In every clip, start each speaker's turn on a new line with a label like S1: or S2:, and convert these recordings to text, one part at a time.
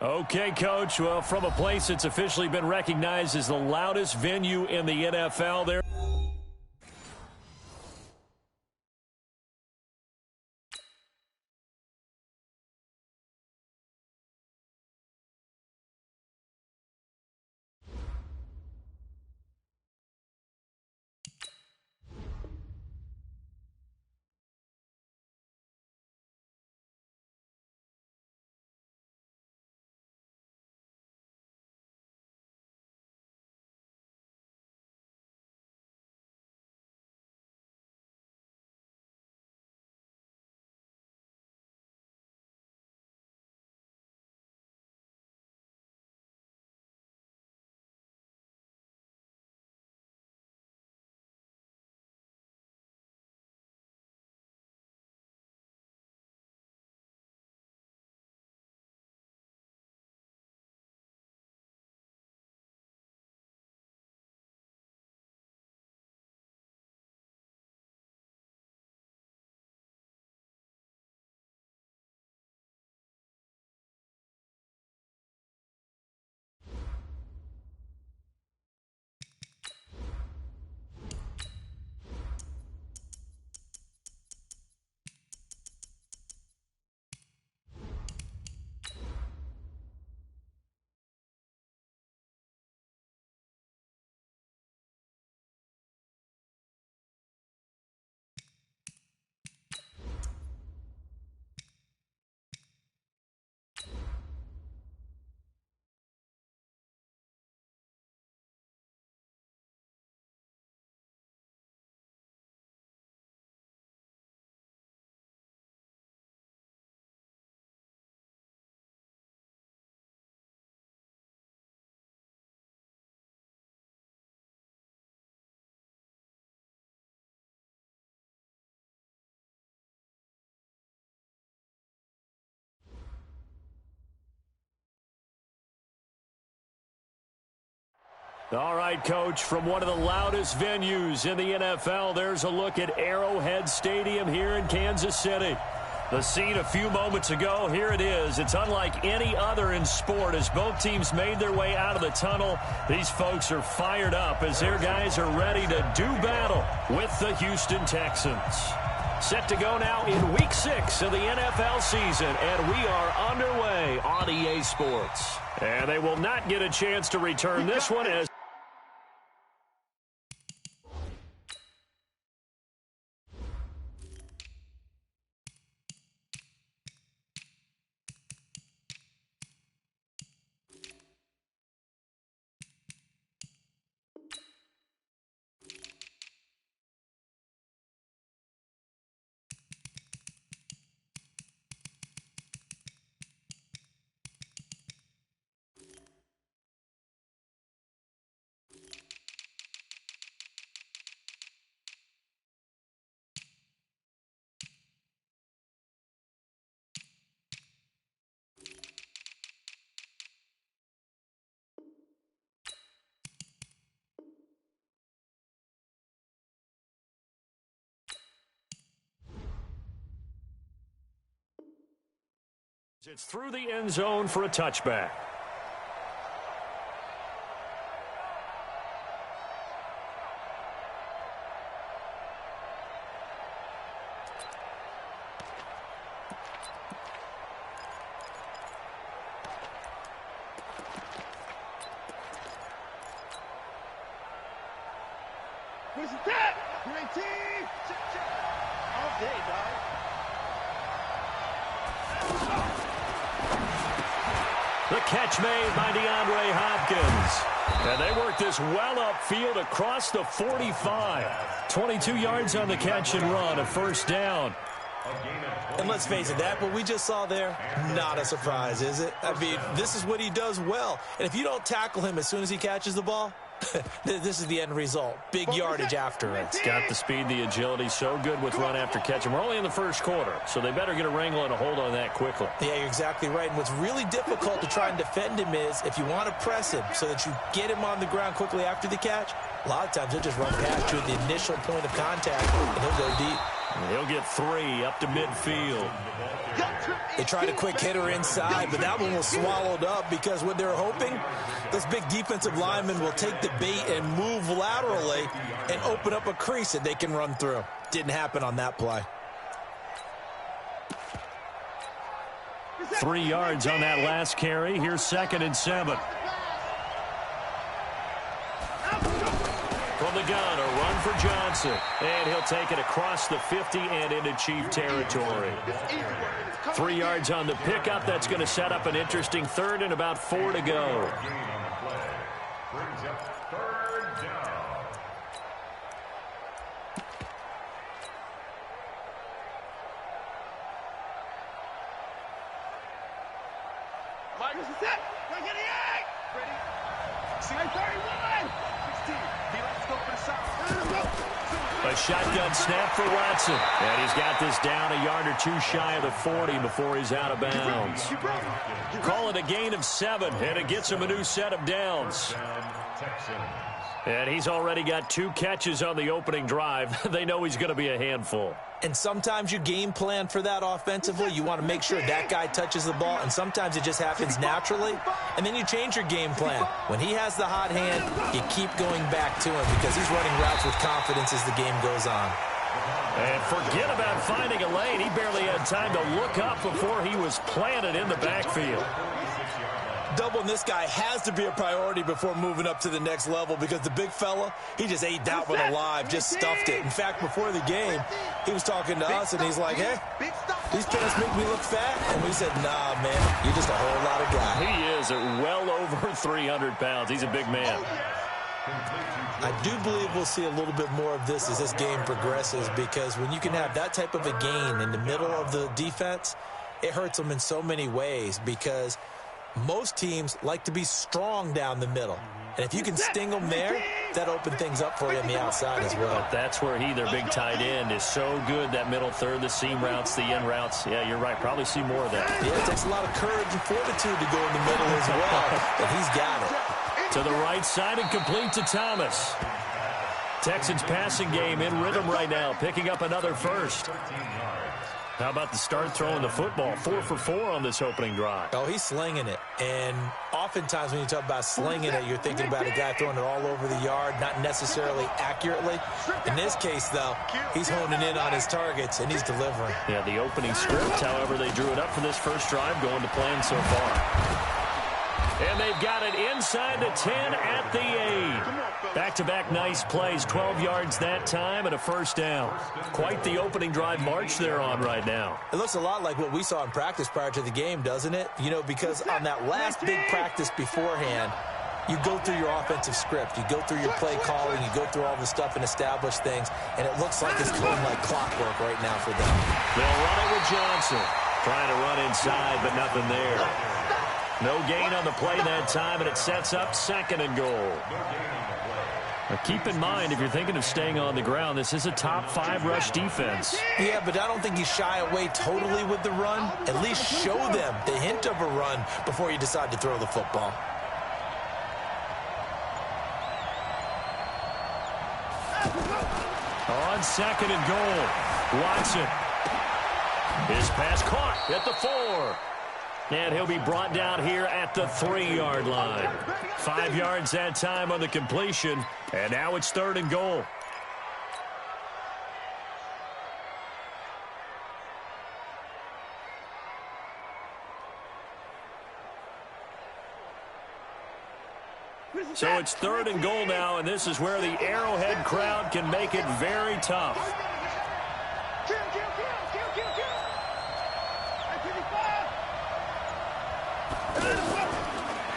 S1: Okay, Coach. Well, from a place that's officially been recognized as the loudest venue in the NFL, there. All right, Coach, from one of the loudest venues in the NFL, there's a look at Arrowhead Stadium here in Kansas City. The scene a few moments ago, here it is. It's unlike any other in sport as both teams made their way out of the tunnel. These folks are fired up as their guys are ready to do battle with the Houston Texans. Set to go now in Week 6 of the NFL season, and we are underway on EA Sports. And they will not get a chance to return this one as it's through the end zone for a touchback.
S2: Where's that? UAT! All day, dog.
S1: The catch made by DeAndre Hopkins. And they work this well upfield across the 45. 22 yards on the catch and run, a first down.
S3: And let's face it, that what we just saw there, not a surprise, is it? I mean, this is what he does well. And if you don't tackle him as soon as he catches the ball, this is the end result. Big yardage after it.
S1: It's got the speed, the agility, so good with run after catch. And we're only in the first quarter, so they better get a wrangle and a hold on that quickly.
S3: Yeah, you're exactly right. And what's really difficult to try and defend him is if you want to press him so that you get him on the ground quickly after the catch, a lot of times he'll just run past you at the initial point of contact, and he'll go deep.
S1: He'll get 3 up to midfield.
S3: They tried a quick hitter inside, but that one was swallowed up because what they're hoping, those big defensive linemen will take the bait and move laterally and open up a crease that they can run through. Didn't happen on that play.
S1: 3 yards on that last carry. Here's 2nd and 7. From the gun, a run for Johnson. And he'll take it across the 50 and into Chief territory. 3 yards on the pickup. That's going to set up an interesting 3rd and about 4 to go. A shotgun snap for Watson. And he's got this down a yard or 2 shy of the 40 before he's out of bounds. Call it a gain of 7, and it gets him a new set of downs. And he's already got 2 catches on the opening drive. They know he's going to be a handful.
S3: And sometimes you game plan for that offensively. You want to make sure that guy touches the ball, and sometimes it just happens naturally, and then you change your game plan. When he has the hot hand, you keep going back to him because he's running routes with confidence as the game goes on.
S1: And forget about finding a lane. He barely had time to look up before he was planted in the backfield.
S3: Doubling this guy has to be a priority before moving up to the next level because the big fella, he just ate that one alive, just stuffed it. In fact, before the game, he was talking to us, and he's like, hey, these pants make me look fat. And we said, nah, man, you're just a whole lot of guy.
S1: He is well over 300 pounds. He's a big man.
S3: I do believe we'll see a little bit more of this as this game progresses because when you can have that type of a gain in the middle of the defense, it hurts them in so many ways because most teams like to be strong down the middle. And if you can sting them there, that opens things up for you on the outside as well.
S1: But that's where their big tight end, is so good, that middle third, the seam routes, the end routes. Yeah, you're right. Probably see more of that.
S3: Yeah, it takes a lot of courage and fortitude to go in the middle as well, but he's got it.
S1: To the right side and complete to Thomas. Texans passing game in rhythm right now, picking up another first. How about the start throwing the football? 4 for 4 on this opening drive.
S3: Oh, he's slinging it. And oftentimes when you talk about slinging it, you're thinking about a guy throwing it all over the yard, not necessarily accurately. In this case, though, he's honing in on his targets, and he's delivering.
S1: Yeah, the opening script, however, they drew it up for this first drive, going to plan so far. And they've got it inside the 10 at the 8. Back-to-back nice plays, 12 yards that time and a first down. Quite the opening drive march they're on right now.
S3: It looks a lot like what we saw in practice prior to the game, doesn't it? You know, because on that last big practice beforehand, you go through your offensive script. You go through your play calling. You go through all the stuff and establish things. And it looks like it's going like clockwork right now for them.
S1: They'll run it with Johnson. Trying to run inside, but nothing there. No gain on the play that time, and it sets up 2nd and goal. Now keep in mind, if you're thinking of staying on the ground, this is a top 5 rush defense.
S3: Yeah, but I don't think you shy away totally with the run. At least show them the hint of a run before you decide to throw the football.
S1: On 2nd and goal, Watson. His pass caught at the 4. And he'll be brought down here at the 3-yard line. 5 yards that time on the completion. And now it's 3rd and goal. So it's 3rd and goal now, and this is where the Arrowhead crowd can make it very tough.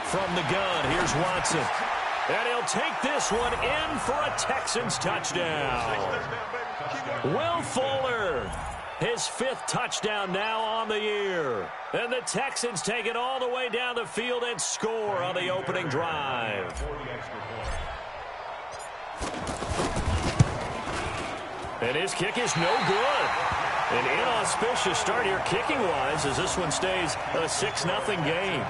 S1: From the gun, here's Watson. And he'll take this one in for a Texans touchdown. Will Fuller, his 5th touchdown now on the year. And the Texans take it all the way down the field and score on the opening drive. And his kick is no good. An inauspicious start here kicking-wise as this one stays a 6-0 game.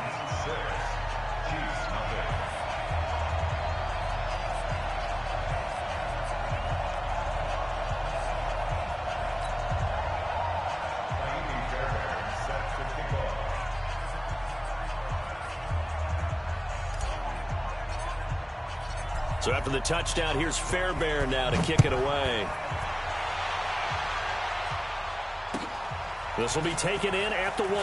S1: So after the touchdown, here's Fairbairn now to kick it away. This will be taken in at the 1.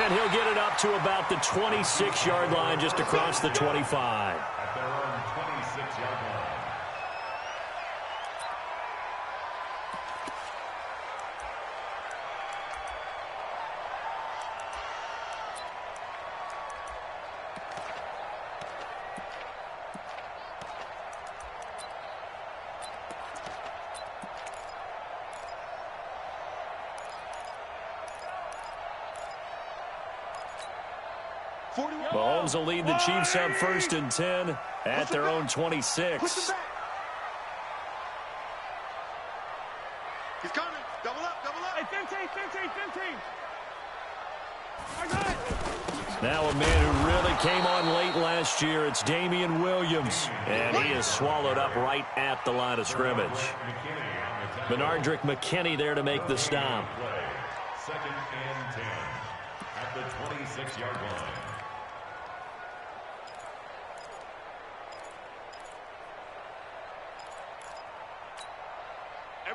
S1: And he'll get it up to about the 26-yard line, just across the 25.
S4: At their own 26-yard line.
S1: Mahomes will lead the Chiefs up 1st and 10 at their own 26.
S2: He's coming. Double up. Hey, 15.
S1: Now a man who really came on late last year, it's Damian Williams. And he is swallowed up right at the line of scrimmage. Benardrick McKinney there to make the stop.
S4: 2nd and 10 at the 26-yard line.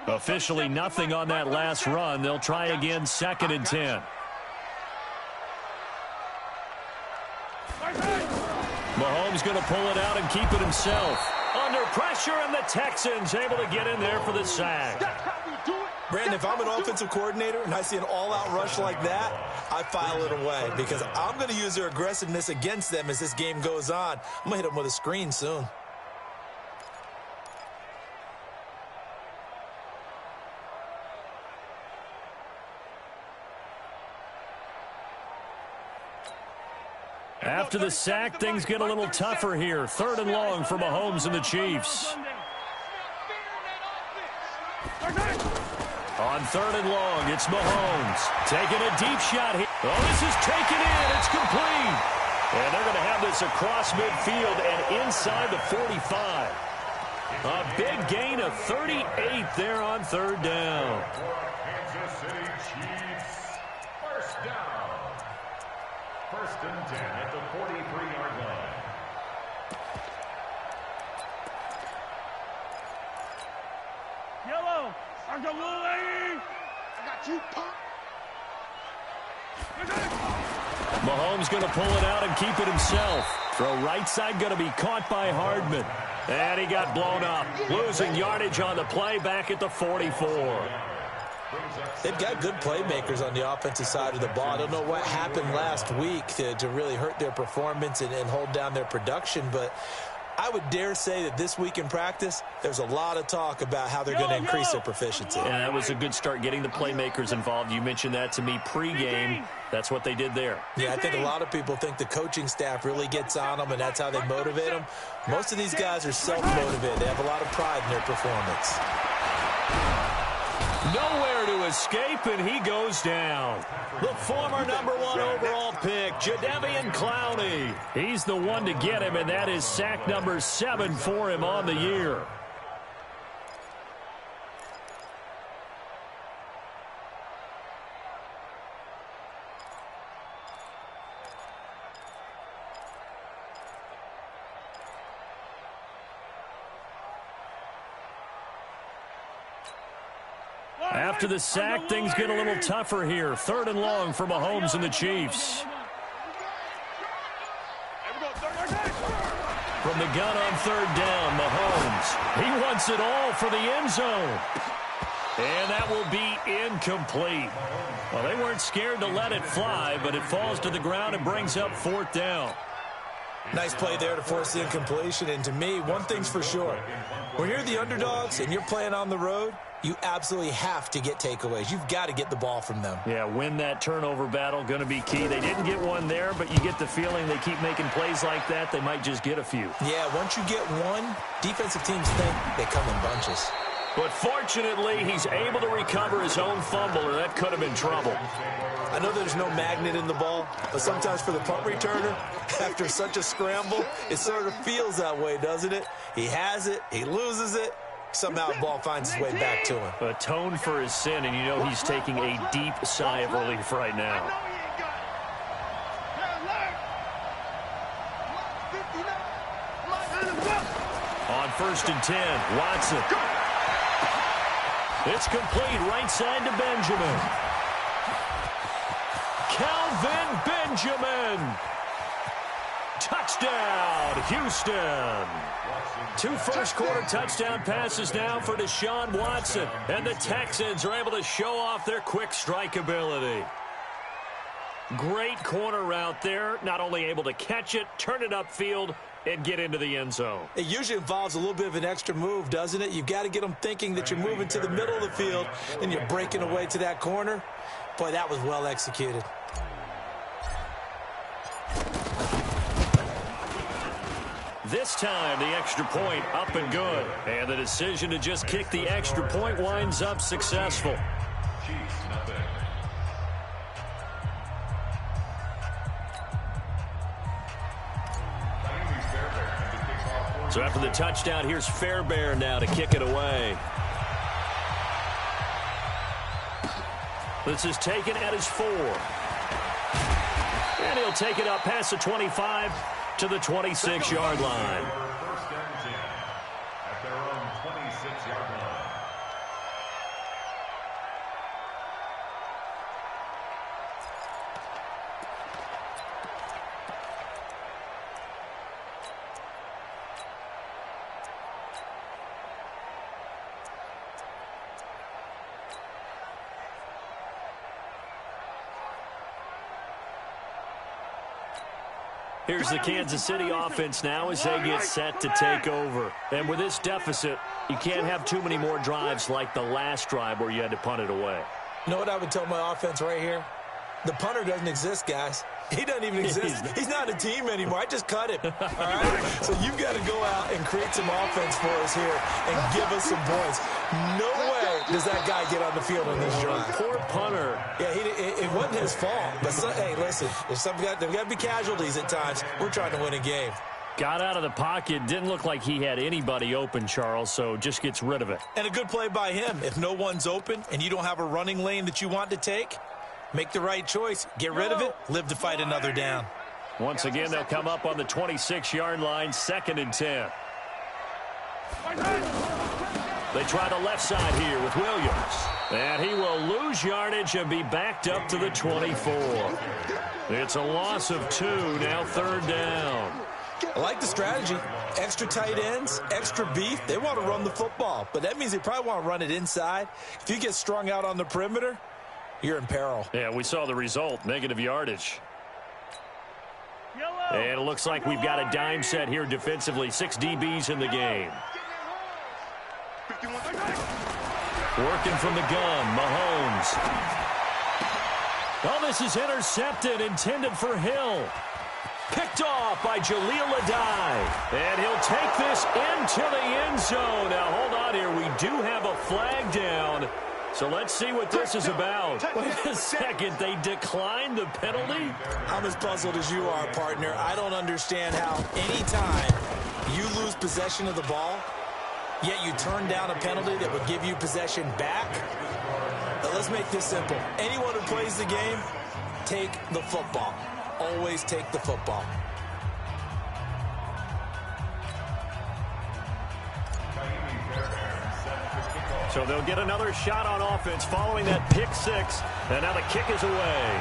S1: Officially nothing on that last run. They'll try again, 2nd and 10. Mahomes going to pull it out and keep it himself. Under pressure, and the Texans able to get in there for the sack.
S3: Brandon, if I'm an offensive coordinator and I see an all-out rush like that, I file it away because I'm going to use their aggressiveness against them as this game goes on. I'm going to hit them with a screen soon.
S1: After the sack, things get a little tougher here. 3rd and long for Mahomes and the Chiefs. On 3rd and long, it's Mahomes. Taking a deep shot here. Oh, this is taken in. It's complete. And they're going to have this across midfield and inside the 45. A big gain of 38 there on 3rd down.
S4: Kansas City Chiefs. 1st down. 1st and 10 at the 43-yard line.
S2: Yellow. I got little lady. I got you, punk.
S1: Mahomes going to pull it out and keep it himself. Throw right side going to be caught by Hardman. And he got blown up. Losing yardage on the play back at the 44.
S3: They've got good playmakers on the offensive side of the ball. I don't know what happened last week to really hurt their performance and hold down their production, but I would dare say that this week in practice, there's a lot of talk about how they're going to increase their proficiency.
S1: And that was a good start, getting the playmakers involved. You mentioned that to me pregame. That's what they did there.
S3: Yeah, I think a lot of people think the coaching staff really gets on them, and that's how they motivate them. Most of these guys are self-motivated. They have a lot of pride in their performance.
S1: Nowhere to escape, and he goes down. The former #1 overall pick, Jadeveon Clowney. He's the one to get him, and that is sack number 7 for him on the year. After the sack, things get a little tougher here. 3rd and long for Mahomes and the Chiefs. From the gun on 3rd down, Mahomes. He wants it all for the end zone. And that will be incomplete. Well, they weren't scared to let it fly, but it falls to the ground and brings up 4th down.
S3: Nice play there to force the incompletion. And to me, one thing's for sure. When you're the underdogs and you're playing on the road, you absolutely have to get takeaways. You've got to get the ball from them.
S1: Yeah, win that turnover battle, going to be key. They didn't get one there, but you get the feeling they keep making plays like that, they might just get a few.
S3: Yeah, once you get one, defensive teams think they come in bunches.
S1: But fortunately, he's able to recover his own fumble, or that could have been trouble.
S3: I know there's no magnet in the ball, but sometimes for the punt returner, after such a scramble, it sort of feels that way, doesn't it? He has it, he loses it, somehow the ball finds its way back to him.
S1: Atoned for his sin, and you know he's taking a deep sigh of relief right now. On 1st and 10, Watson. It's complete right side to Benjamin. Calvin Benjamin. Touchdown, Houston. 2 first-quarter touchdown passes now for Deshaun Watson. And the Texans are able to show off their quick strike ability. Great corner route there. Not only able to catch it, turn it upfield, and get into the end zone.
S3: It usually involves a little bit of an extra move, doesn't it? You've got to get them thinking that you're moving to the middle of the field and you're breaking away to that corner. Boy, that was well executed.
S1: This time, the extra point up and good. And the decision to just kick the extra point winds up successful. So after the touchdown, here's Fairbairn now to kick it away. This is taken at his 4. And he'll take it up past the 25 to the 26-yard line.
S4: First and 10 at their own 26-yard line.
S1: Here's the Kansas City offense now as they get set to take over. And with this deficit, you can't have too many more drives like the last drive where you had to punt it away.
S3: You know what I would tell my offense right here? The punter doesn't exist, guys. He doesn't even exist. He's not a team anymore. I just cut him. All right? So you've got to go out and create some offense for us here and give us some points. No way does that guy get on the field on these drives.
S1: Poor punter.
S3: Yeah, it wasn't his fault. But, hey, listen, there's got to be casualties at times. We're trying to win a game.
S1: Got out of the pocket. Didn't look like he had anybody open, Charles, so just gets rid of it.
S3: And a good play by him. If no one's open and you don't have a running lane that you want to take, make the right choice. Get rid of it. Live to fight another down.
S1: Once again, they'll come up on the 26-yard line, 2nd and 10. They try the left side here with Williams. And he will lose yardage and be backed up to the 24. It's a loss of 2, now 3rd down.
S3: I like the strategy. Extra tight ends, extra beef. They want to run the football, but that means they probably want to run it inside. If you get strung out on the perimeter, you're in peril.
S1: Yeah, we saw the result, negative yardage. And it looks like we've got a dime set here defensively. 6 DBs in the game. Working from the gun, Mahomes. Oh, this is intercepted, intended for Hill. Picked off by Jaleel Adai. And he'll take this into the end zone. Now, hold on here. We do have a flag down. So let's see what this is about. Wait a second. They declined the penalty?
S3: I'm as puzzled as you are, partner. I don't understand how anytime you lose possession of the ball, yet you turn down a penalty that would give you possession back. But let's make this simple. Anyone who plays the game, take the football. Always take the football.
S1: So they'll get another shot on offense following that pick 6. And now the kick is away.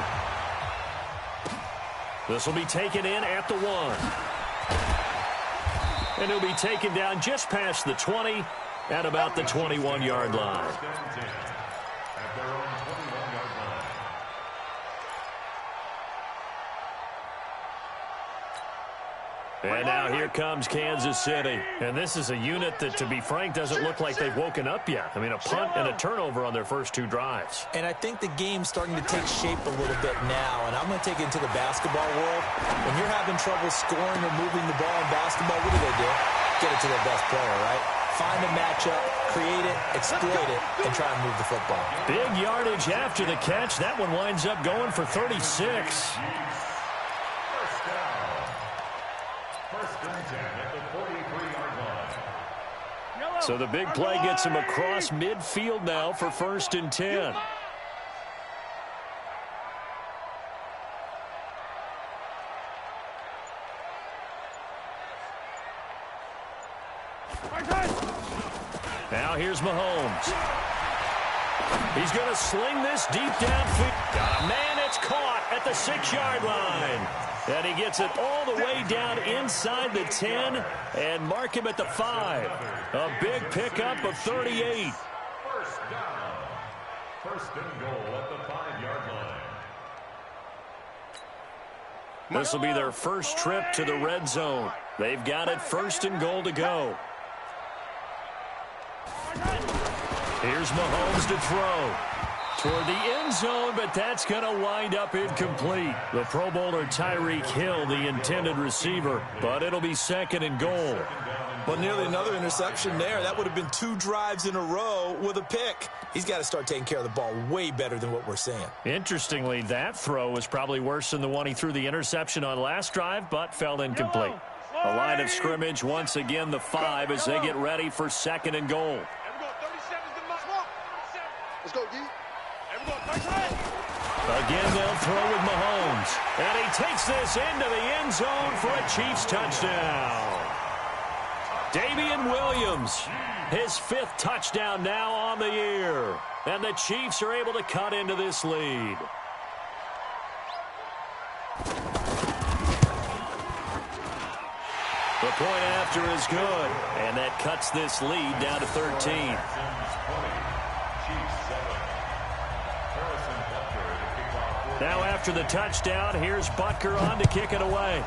S1: This will be taken in at the 1. And he'll be taken down just past the 20 at about the 21-yard line. And now here comes Kansas City. And this is a unit that, to be frank, doesn't look like they've woken up yet. I mean, a punt and a turnover on their first 2 drives.
S3: And I think the game's starting to take shape a little bit now. And I'm going to take it into the basketball world. When you're having trouble scoring or moving the ball in basketball, what do? Get it to their best player, right? Find a matchup, create it, exploit it, and try and move the football.
S1: Big yardage after the catch. That one winds up going for 36. So the big play gets him across midfield now for 1st and 10. Now here's Mahomes. He's going to sling this deep downfield. Got a man, it's caught at the 6-yard line. And he gets it all the way down inside the 10 and mark him at the 5. A big pickup of 38.
S4: First down. First and goal at the 5-yard line.
S1: This will be their first trip to the red zone. They've got it first and goal to go. Here's Mahomes to throw. Toward the end zone, but that's going to wind up incomplete. The Pro Bowler Tyreek Hill, the intended receiver, but it'll be second and goal.
S3: Well, nearly another interception there. That would have been 2 drives in a row with a pick. He's got to start taking care of the ball way better than what we're seeing.
S1: Interestingly, that throw was probably worse than the one he threw the interception on last drive, but fell incomplete. A line of scrimmage, once again, the 5 as they get ready for second and goal.
S2: Let's go, D.
S1: Again, they'll throw with Mahomes. And he takes this into the end zone for a Chiefs touchdown. Damian Williams, his 5th touchdown now on the year. And the Chiefs are able to cut into this lead. The point after is good. And that cuts this lead down to 13. Now after the touchdown, here's Butker on to kick it away.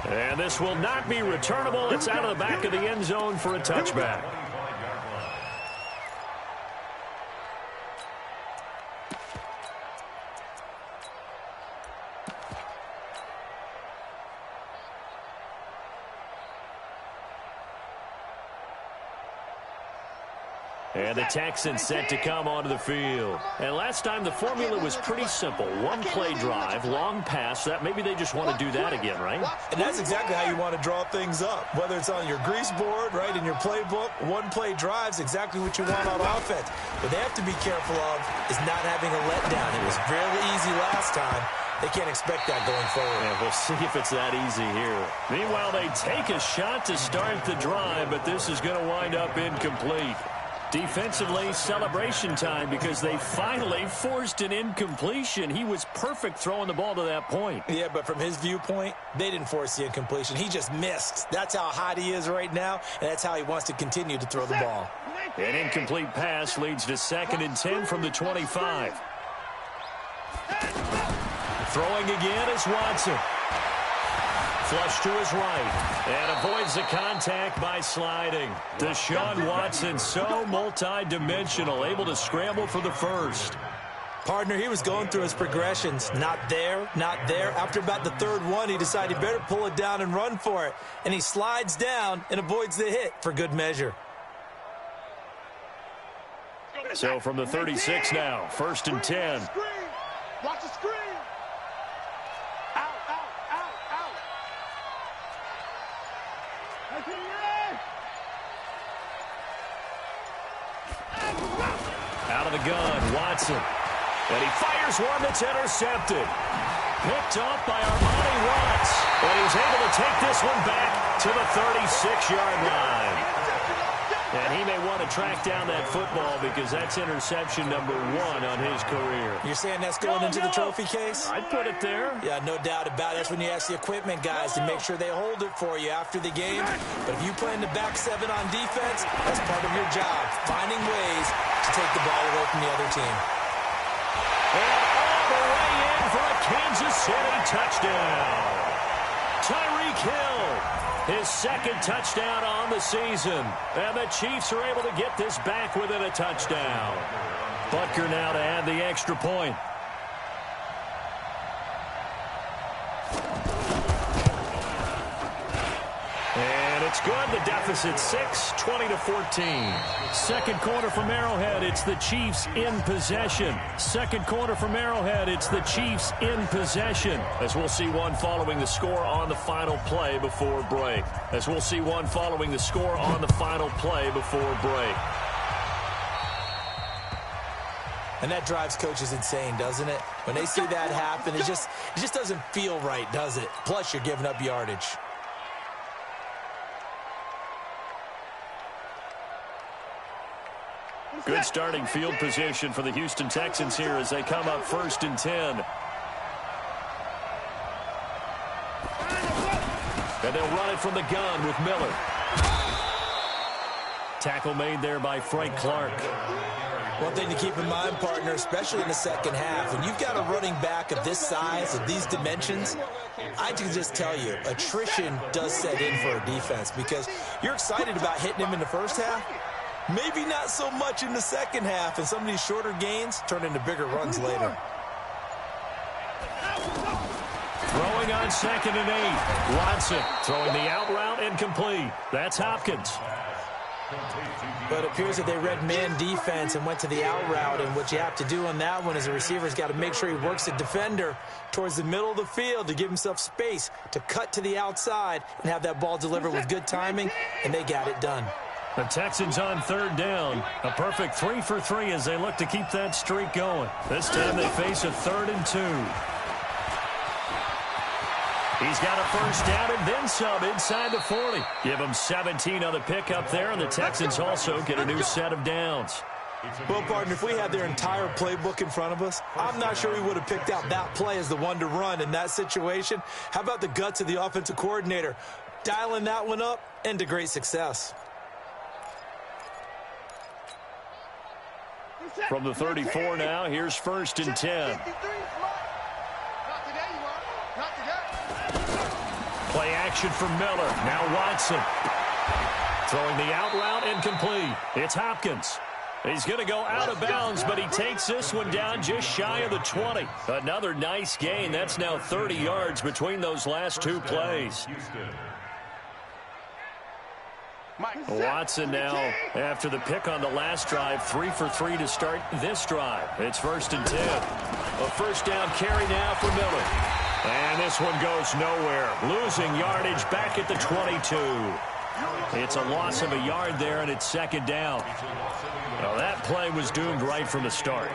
S1: And this will not be returnable. It's out of the back of the end zone for a touchback. And the Texans set to come onto the field. And last time the formula was pretty simple. 1-play drive, long pass. That maybe they just want to do that again, right?
S3: And that's exactly how you want to draw things up. Whether it's on your grease board, right, in your playbook, 1-play drive's exactly what you want on offense. What they have to be careful of is not having a letdown. It was fairly easy last time. They can't expect that going forward.
S1: And we'll see if it's that easy here. Meanwhile, they take a shot to start the drive, but this is going to wind up incomplete. Defensively, celebration time because they finally forced an incompletion. He was perfect throwing the ball to that point.
S3: Yeah, but from his viewpoint, they didn't force the incompletion. He just missed. That's how hot he is right now, and that's how he wants to continue to throw the ball.
S1: An incomplete pass leads to 2nd and 10 from the 25. Throwing again is Watson. Flush to his right and avoids the contact by sliding. Deshaun Watson, so multi-dimensional, able to scramble for the first.
S3: Partner, he was going through his progressions. Not there, not there. After about the 3rd one, he decided he better pull it down and run for it. And he slides down and avoids the hit for good measure.
S1: So from the 36 now, 1st and 10.
S2: Watch the screen.
S1: Out of the gun, Watson. And he fires one that's intercepted. Picked off by Armani Watts. And he's able to take this one back to the 36-yard line. And he may want to track down that football because that's interception number 1 on his career.
S3: You're saying that's going into the trophy case?
S1: I'd put it there.
S3: Yeah, no doubt about it. That's when you ask the equipment guys to make sure they hold it for you after the game. But if you play in the back 7 on defense, that's part of your job, finding ways to take the ball away from the other team.
S1: And all the way in for a Kansas City touchdown. Tyreek Hill, his 2nd touchdown on the season. And the Chiefs are able to get this back within a touchdown. Butker now to add the extra point. And it's good. The deficit 6, 20-14. 2nd quarter from Arrowhead. It's the Chiefs in possession. 2nd quarter from Arrowhead. It's the Chiefs in possession. As we'll see one following the score on the final play before break. As we'll see one following the score on the final play before break.
S3: And that drives coaches insane, doesn't it? When they see that happen, it just doesn't feel right, does it? Plus, you're giving up yardage.
S1: Good starting field position for the Houston Texans here as they come up 1st and 10. And they'll run it from the gun with Miller. Tackle made there by Frank Clark.
S3: One thing to keep in mind, partner, especially in the second half, when you've got a running back of this size, of these dimensions, I can just tell you, attrition does set in for a defense because you're excited about hitting him in the first half. Maybe not so much in the second half, and some of these shorter gains turn into bigger runs later.
S1: Throwing on 2nd and 8. Watson throwing the out route and complete. That's Hopkins.
S3: But it appears that they read man defense and went to the out route, and what you have to do on that one is a receiver's got to make sure he works the defender towards the middle of the field to give himself space to cut to the outside and have that ball delivered with good timing, and they got it done.
S1: The Texans on 3rd down. A perfect 3 for 3 as they look to keep that streak going. This time they face a 3rd and 2. He's got a first down and then some inside the 40. Give him 17 on the pickup there, and the Texans also get a new set of downs.
S3: Well, partner, if we had their entire playbook in front of us, I'm not sure we would have picked out that play as the one to run in that situation. How about the guts of the offensive coordinator? Dialing that one up and to great success.
S1: From the 34 now, here's 1st and 10. Play action for Miller. Now Watson. Throwing the out route and complete. It's Hopkins. He's going to go out of bounds, but he takes this one down just shy of the 20. Another nice gain. That's now 30 yards between those last 2 plays. Watson now, after the pick on the last drive, 3 for 3 to start this drive. It's 1st and 10. A first down carry now for Miller. And this one goes nowhere. Losing yardage back at the 22. It's a loss of a yard there, and it's 2nd down. Well, that play was doomed right from the start.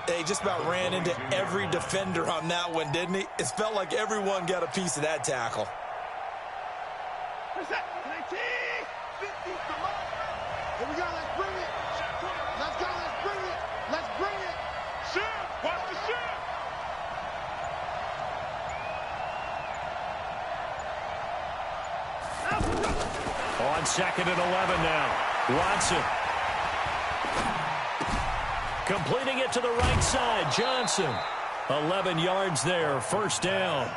S3: They just about ran into every defender on that one, didn't he? It felt like everyone got a piece of that tackle.
S2: Here we go, let's bring it. Let's go, let's bring it. Let's bring it. Shoot, watch the shoot.
S1: On 2nd and 11 now. Watson. Completing it to the right side. Johnson. 11 yards there. First down.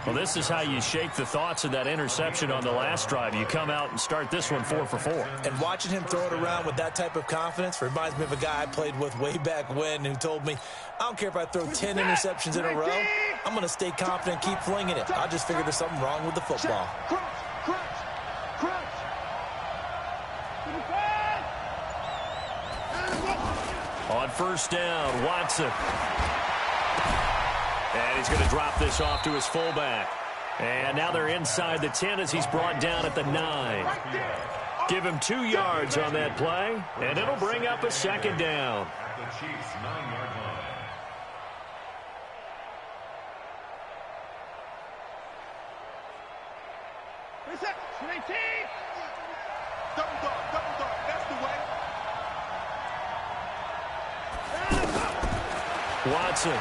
S1: Well, this is how you shake the thoughts of that interception on the last drive. You come out and start this one 4 for 4.
S3: And watching him throw it around with that type of confidence reminds me of a guy I played with way back when who told me, I don't care if I throw 10 interceptions in a row. I'm going to stay confident and keep flinging it. I just figured there's something wrong with the football.
S1: On first down, Watson. And he's going to drop this off to his fullback. And now they're inside the 10 as he's brought down at the 9. Give him 2 yards on that play, and it'll bring up a 2nd down.
S4: At the Chiefs' 9-yard line.
S2: Double dog, that's the way.
S1: Watson.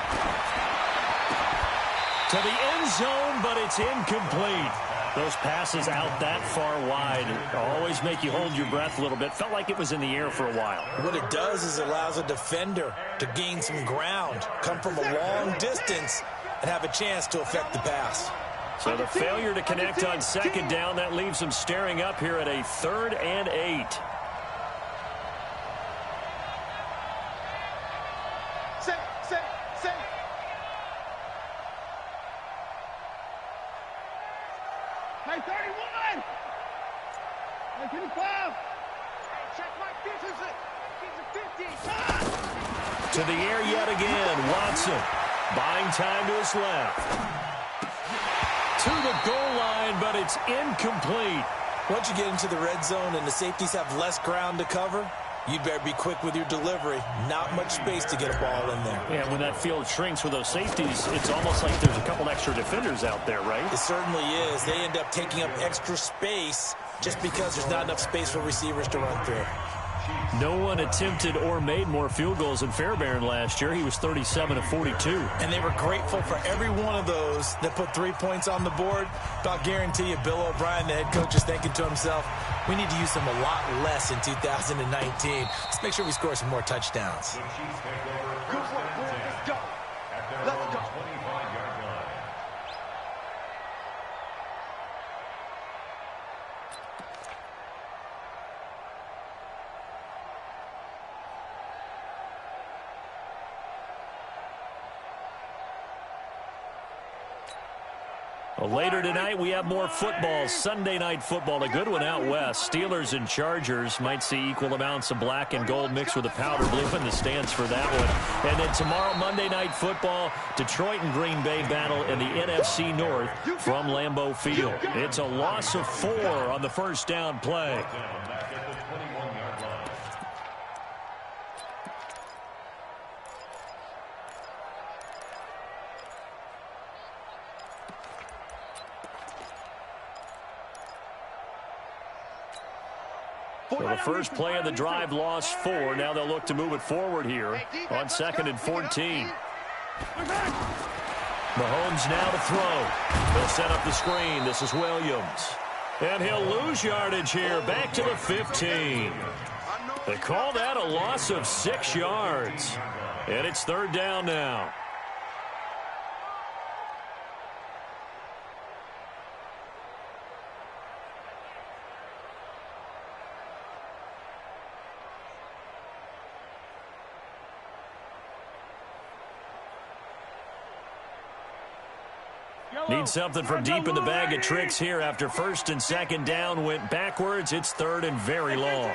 S1: To the end zone, but it's incomplete. Those passes out that far wide always make you hold your breath a little bit. Felt like it was in the air for a while.
S3: What it does is it allows a defender to gain some ground, come from a long distance, and have a chance to affect the pass.
S1: So the failure to connect on 2nd down, that leaves them staring up here at a 3rd and 8.
S2: Hey, 31! Hey, 25! Check my defense. He's a 50.
S1: To the air yet again, Watson. Buying time to his left. To the goal line, but it's incomplete.
S3: Once you get into the red zone and the safeties have less ground to cover, you'd better be quick with your delivery. Not much space to get a ball in there.
S1: Yeah, when that field shrinks with those safeties, it's almost like there's a couple extra defenders out there, right?
S3: It certainly is. They end up taking up extra space just because there's not enough space for receivers to run through.
S1: No one attempted or made more field goals than Fairbairn last year. He was 37 of 42.
S3: And they were grateful for every one of those that put 3 points on the board. But I'll guarantee you, Bill O'Brien, the head coach, is thinking to himself, we need to use them a lot less in 2019. Let's make sure we score some more touchdowns.
S2: Good work, boys. Let's go. Let's go.
S1: Well, later tonight, we have more football. Sunday night football, a good one out west. Steelers and Chargers might see equal amounts of black and gold mixed with a powder blue in the stands for that one. And then tomorrow, Monday night football, Detroit and Green Bay battle in the NFC North from Lambeau Field. It's a loss of 4 on the first down play. So the first play of the drive lost 4. Now they'll look to move it forward here on 2nd and 14. Mahomes now to throw. They'll set up the screen. This is Williams. And he'll lose yardage here. Back to the 15. They call that a loss of 6 yards. And it's 3rd down now. Need something from deep in the bag of tricks here after 1st and 2nd down went backwards. It's 3rd and very long.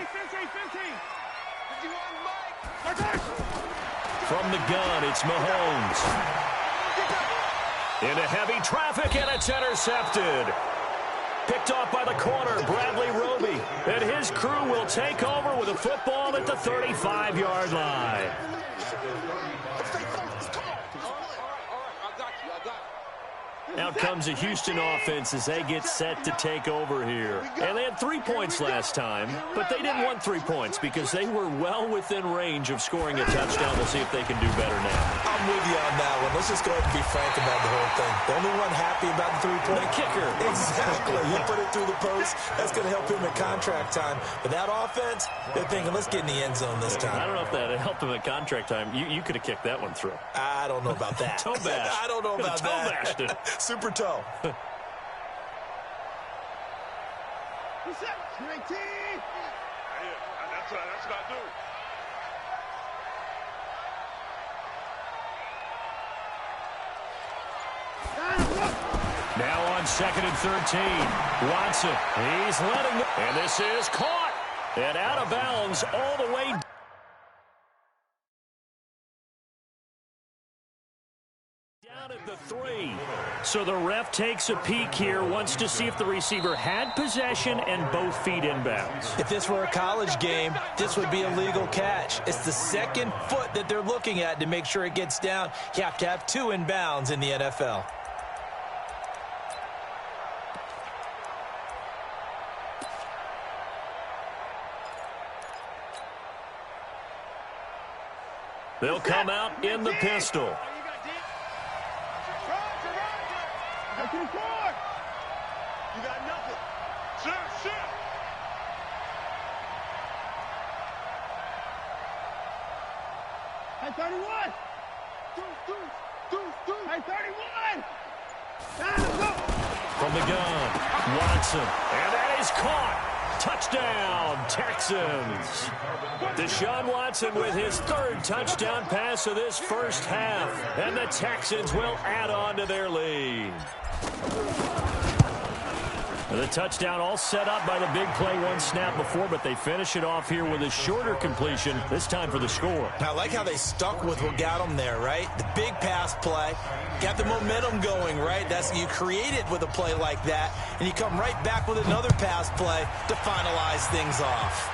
S1: From the gun, it's Mahomes. Into heavy traffic, and it's intercepted. Picked off by the corner, Bradley Roby. And his crew will take over with a football at the 35-yard line. Out comes the Houston offense as they get set to take over here. And they had 3 points last time, but they didn't want 3 points because they were well within range of scoring a touchdown. We'll see if they can do better now.
S3: I'm with you on that one. Let's just go ahead and be frank about the whole thing. The only one happy about the 3-point
S1: kicker.
S3: Exactly. You put it through the post. That's going to help him at contract time. But that offense, they're thinking, let's get in the end zone this time.
S1: I don't know if that helped him at contract time. You could have kicked that one through.
S3: I don't know about that.
S1: Toe bash.
S3: I don't know about
S1: toe
S3: that.
S1: Bashed it.
S3: Super toe.
S2: What's that? 19. That's what I do.
S1: Now on 2nd and 13. Watson. He's letting it. And this is caught. And out of bounds all the way down at the 3. So the ref takes a peek here, wants to see if the receiver had possession and both feet inbounds.
S3: If this were a college game, this would be a legal catch. It's the 2nd foot that they're looking at to make sure it gets down. You have to have 2 inbounds in the NFL.
S1: They'll come out in the pistol.
S2: You got nothing. Sit. Hey, 31. Hey, 31. Let's go.
S1: From the gun, Watson. And that is caught. Touchdown, Texans. Deshaun Watson with his 3rd touchdown pass of this first half. And the Texans will add on to their lead. The touchdown all set up by the big play 1 snap before, but they finish it off here with a shorter completion, this time for the score.
S3: I like how they stuck with what got them there, right? The big pass play, got the momentum going, right? You create it with a play like that, and you come right back with another pass play to finalize things off.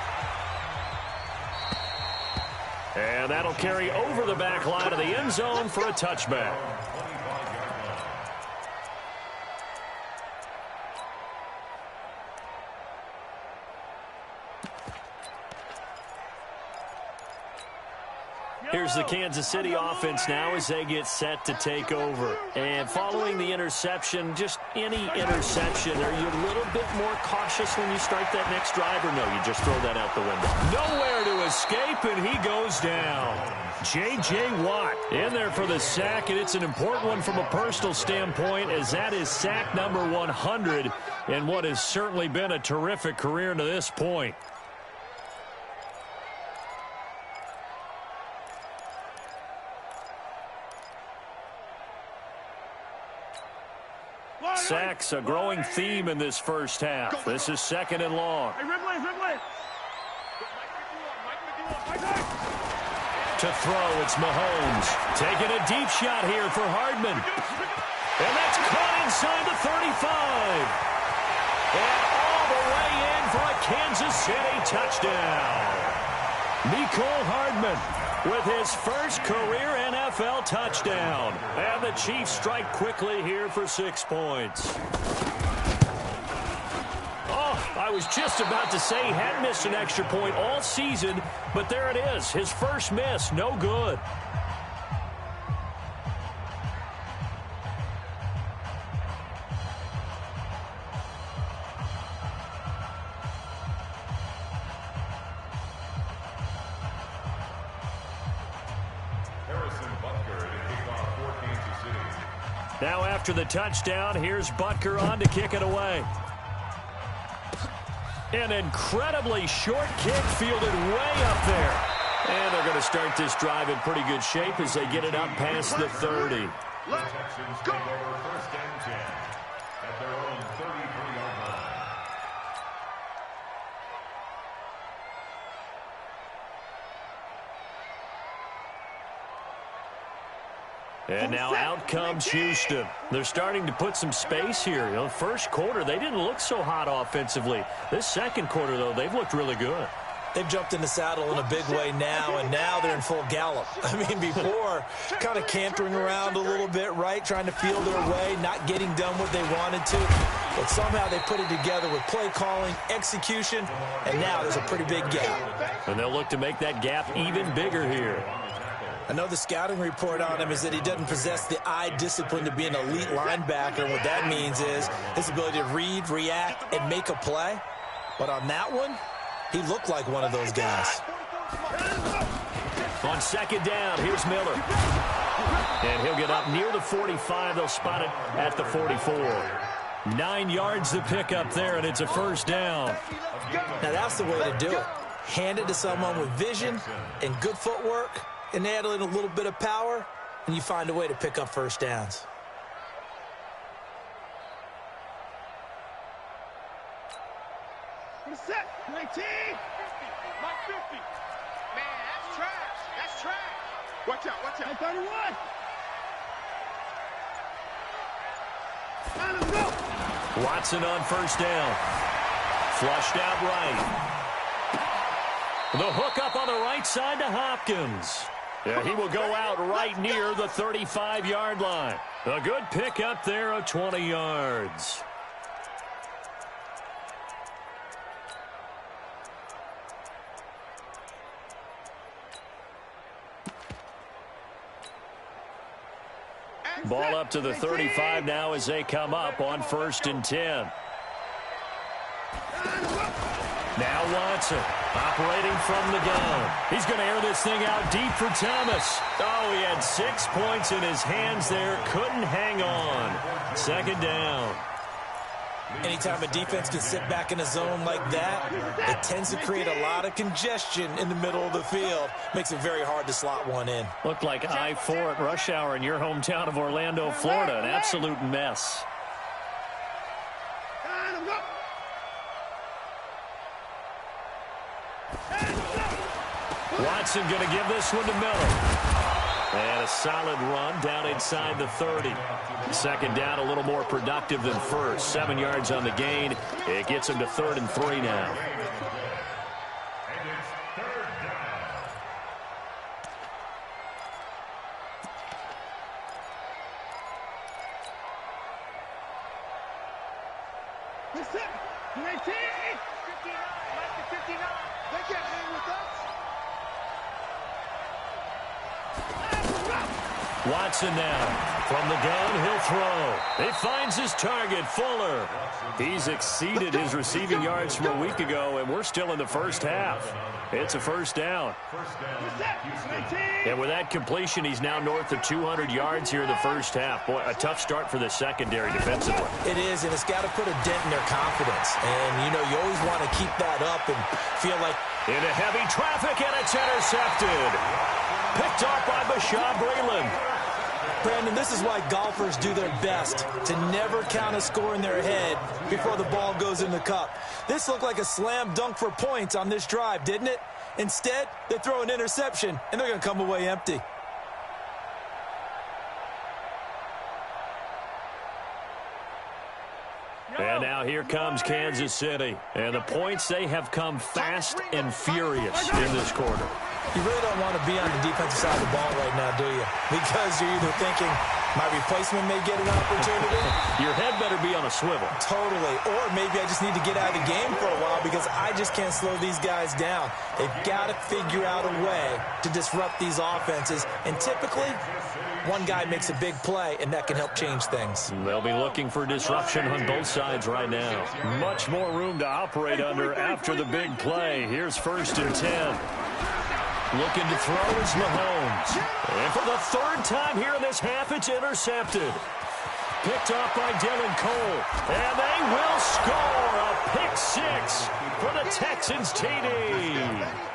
S1: And that'll carry over the back line of the end zone for a touchback. Here's the Kansas City offense now as they get set to take over. And following the interception, just any interception, are you a little bit more cautious when you start that next drive, or no, you just throw that out the window? Nowhere to escape, and he goes down. J.J. Watt in there for the sack, and it's an important one from a personal standpoint, as that is sack number 100 in what has certainly been a terrific career to this point. Sacks, a growing theme in this first half. This is 2nd and long. To throw, it's Mahomes. Taking a deep shot here for Hardman. And that's caught inside the 35. And all the way in for a Kansas City touchdown. Mecole Hardman with his first career NFL touchdown. And the Chiefs strike quickly here for 6 points. Oh, I was just about to say he hadn't missed an extra point all season, but there it is. His first miss, no good. Now after the touchdown, here's Butker on to kick it away. An incredibly short kick fielded way up there. And they're going to start this drive in pretty good shape as they get it up past the 30.
S4: The Texans take over 1st and 10 at their own 33-yard line.
S1: And now out comes Houston. They're starting to put some space here. You know, first quarter, they didn't look so hot offensively. This second quarter, though, they've looked really good.
S3: They've jumped in the saddle in a big way now, and now they're in full gallop. I mean, before, kind of cantering around a little bit, right, trying to feel their way, not getting done what they wanted to. But somehow they put it together with play calling, execution, and now there's a pretty big gap.
S1: And they'll look to make that gap even bigger here.
S3: I know the scouting report on him is that he doesn't possess the eye discipline to be an elite linebacker. And what that means is his ability to read, react, and make a play. But on that one, he looked like one of those guys.
S1: On 2nd down, here's Miller. And he'll get up near the 45. They'll spot it at the 44. 9 yards to pick up there, and it's a 1st down.
S3: Now that's the way to do it. Hand it to someone with vision and good footwork, and add in a little bit of power, and you find a way to pick up 1st downs.
S2: Set. 19. 50. Mike 50. Man, that's trash. That's trash. Watch out. Watch out. 31. Now let's go.
S1: Watson on 1st down. Flushed out right. The hook up on the right side to Hopkins. Yeah, he will go out right near the 35-yard line. A good pickup there of 20 yards. Ball up to the 35 now as they come up on 1st and 10. Now Watson operating from the gun. He's going to air this thing out deep for Thomas. Oh, he had 6 points in his hands there. Couldn't hang on. 2nd down.
S3: Anytime a defense can sit back in a zone like that, it tends to create a lot of congestion in the middle of the field. Makes it very hard to slot one in.
S1: Looked like I-4 at rush hour in your hometown of Orlando, Florida. An absolute mess. Watson going to give this one to Miller. And a solid run down inside the 30. 2nd down, a little more productive than first. 7 yards on the gain. It gets him to 3rd and 3 now.
S4: And it's 3rd down.
S2: That's it. 19. 59. Like the 59. They can't hang with us.
S1: Watson now. From the gun, he'll throw. He finds his target, Fuller. He's exceeded his receiving yards from a week ago, and we're still in the first half. It's a first down. And with that completion, he's now north of 200 yards here in the first half. Boy, a tough start for the secondary defensively.
S3: It is, and it's got to put a dent in their confidence. And, you know, you always want to keep that up and feel like...
S1: Into heavy traffic, and it's intercepted. Picked off by Bashaud Breeland.
S3: Brandon, this is why golfers do their best to never count a score in their head before the ball goes in the cup. This looked like a slam dunk for points on this drive, didn't it? Instead, they throw an interception, and they're going to come away empty.
S1: And now here comes Kansas City. And the points, they have come fast and furious in this quarter.
S3: You really don't want to be on the defensive side of the ball right now, do you? Because you're either thinking, my replacement may get an opportunity.
S1: Your head better be on a swivel.
S3: Totally. Or maybe I just need to get out of the game for a while because I just can't slow these guys down. They've got to figure out a way to disrupt these offenses. And typically, one guy makes a big play, and that can help change things.
S1: They'll be looking for disruption on both sides right now. Much more room to operate under after the big play. Here's 1st and 10. Looking to throw is Mahomes. And for the third time here in this half, it's intercepted. Picked off by Dylan Cole. And they will score a pick six for the Texans TD.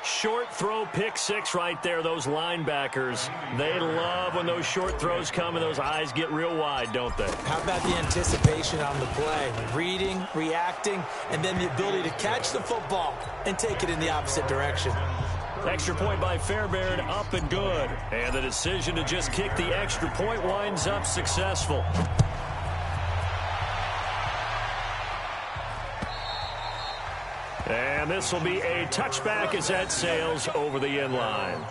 S1: Short throw pick six right there. Those linebackers, they love when those short throws come and those eyes get real wide, don't they?
S3: How about the anticipation on the play? Reading, reacting, and then the ability to catch the football and take it in the opposite direction.
S1: Extra point by Fairbairn, up and good. And the decision to just kick the extra point winds up successful. And this will be a touchback as that sails over the end line.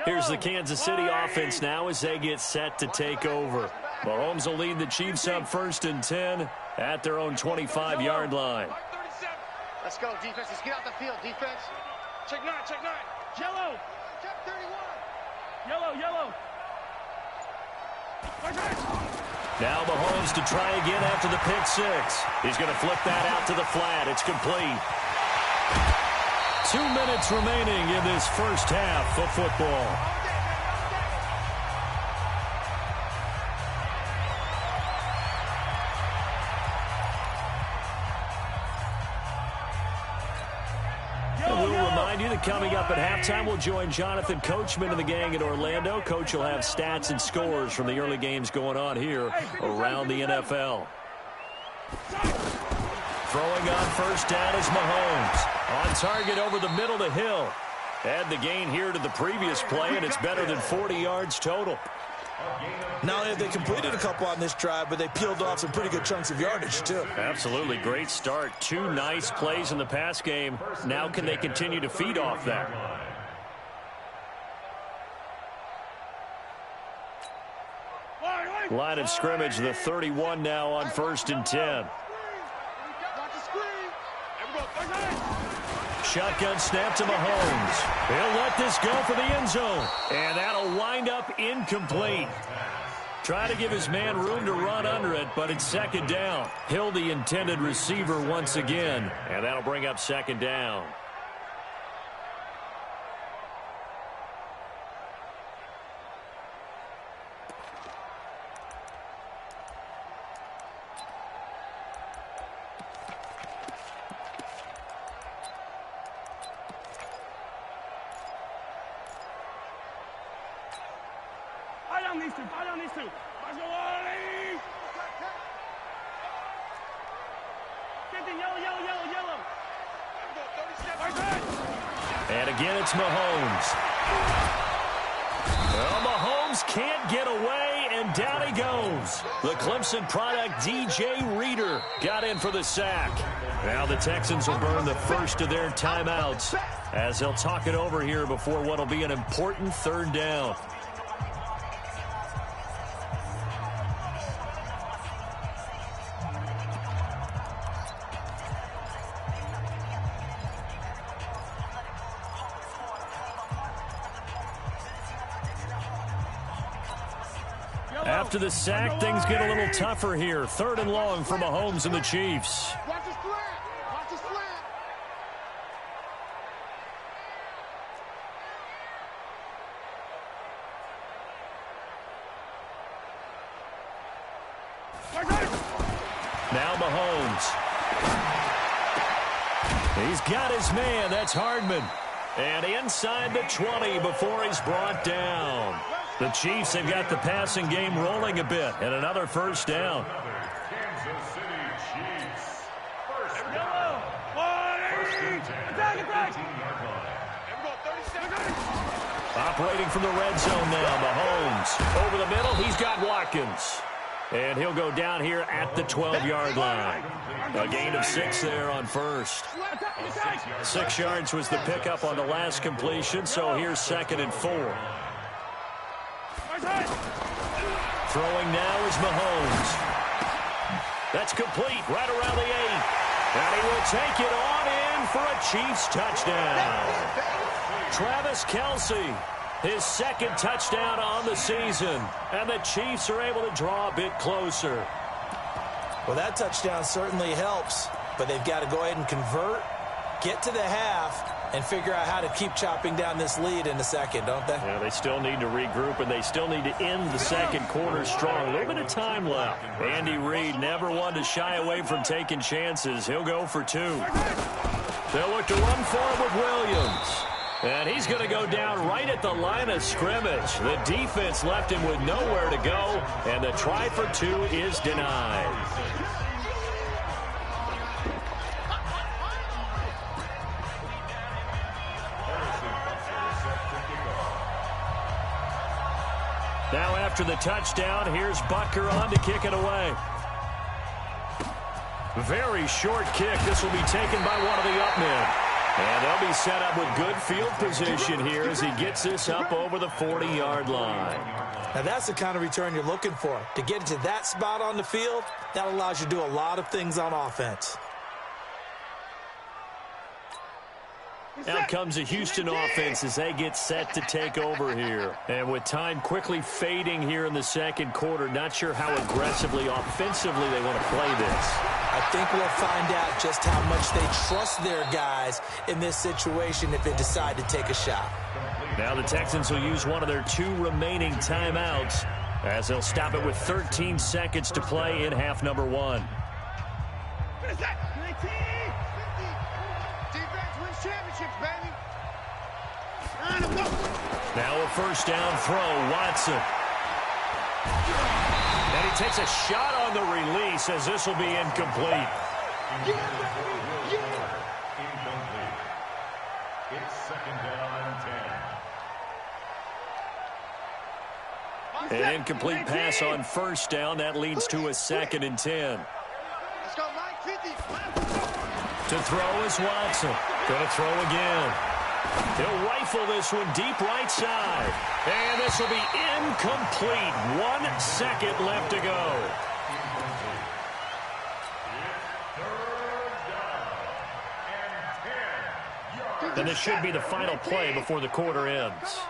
S1: Here's the Kansas City offense now as they get set to take over. Mahomes will lead the Chiefs up 1st and 10 at their own 25-yard line.
S2: Let's go, defense. Let's get out the field, defense. Check 9, check 9. Yellow. Check 31. Yellow, yellow.
S1: Now Mahomes to try again after the pick six. He's going to flip that out to the flat. It's complete. 2 minutes remaining in this first half of football. Coming up at halftime, we'll join Jonathan Coachman and the gang in Orlando. Coach will have stats and scores from the early games going on here around the NFL. Throwing on 1st down is Mahomes. On target over the middle to Hill. Add the gain here to the previous play, and it's better than 40 yards total.
S3: Not only have they completed a couple on this drive, but they peeled off some pretty good chunks of yardage, too.
S1: Absolutely. Great start. 2 nice plays in the pass game. Now can they continue to feed off that? Line of scrimmage, the 31 now on 1st and 10. Shotgun snap to Mahomes. He'll let this go for the end zone. And that'll wind up incomplete. Try to give his man room to run under it, but it's 2nd down. Hill, the intended receiver once again. And that'll bring up 2nd down. And again, it's Mahomes. Well, Mahomes can't get away, and down he goes. The Clemson product, DJ Reader, got in for the sack. Now the Texans will burn the first of their timeouts as they'll talk it over here before what will be an important third down. After the sack, things get a little tougher here. 3rd and long for Mahomes and the Chiefs.
S2: Watch his flat. Watch his flat.
S1: Now Mahomes. He's got his man. That's Hardman. And inside the 20 before he's brought down. The Chiefs have got the passing game rolling a bit, and another first down.
S4: Kansas City Chiefs. First down. First and 10 at the 18-yard line.
S1: Operating from the red zone now, Mahomes. Over the middle, he's got Watkins. And he'll go down here at the 12-yard line. A gain of 6 there on first. 6 yards was the pickup on the last completion, so here's 2nd and 4. Throwing now is Mahomes. That's complete right around the 8. And he will take it on in for a Chiefs touchdown. Travis Kelce, his 2nd touchdown on the season. And the Chiefs are able to draw a bit closer.
S3: Well, that touchdown certainly helps, but they've got to go ahead and convert, get to the half, and figure out how to keep chopping down this lead in the second, don't they?
S1: Yeah, they still need to regroup, and they still need to end the second quarter strong. A little bit of time left. Andy Reid never one to shy away from taking chances. He'll go for 2. They'll look to run for him with Williams. And he's going to go down right at the line of scrimmage. The defense left him with nowhere to go, and the try for 2 is denied. Now after the touchdown, here's Butker on to kick it away. Very short kick. This will be taken by one of the up men. And they'll be set up with good field position here as he gets this up over the 40-yard line.
S3: Now that's the kind of return you're looking for. To get into that spot on the field, that allows you to do a lot of things on offense.
S1: Out comes the Houston offense as they get set to take over here. And with time quickly fading here in the second quarter, not sure how aggressively, offensively they want to play this.
S3: I think we'll find out just how much they trust their guys in this situation if they decide to take a shot.
S1: Now the Texans will use one of their 2 remaining timeouts as they'll stop it with 13 seconds to play in half number 1. Now a first down throw, Watson. And he takes a shot on the release as this will be incomplete.
S4: Incomplete. It's 2nd down and 10.
S1: An incomplete pass on first down. That leads to a 2nd and 10.
S2: Let's go, Mike, 50.
S1: To throw is Watson. Going to throw again. He'll rifle this one deep right side. And this will be incomplete. 1 second left to go. And this should be the final play before the quarter ends.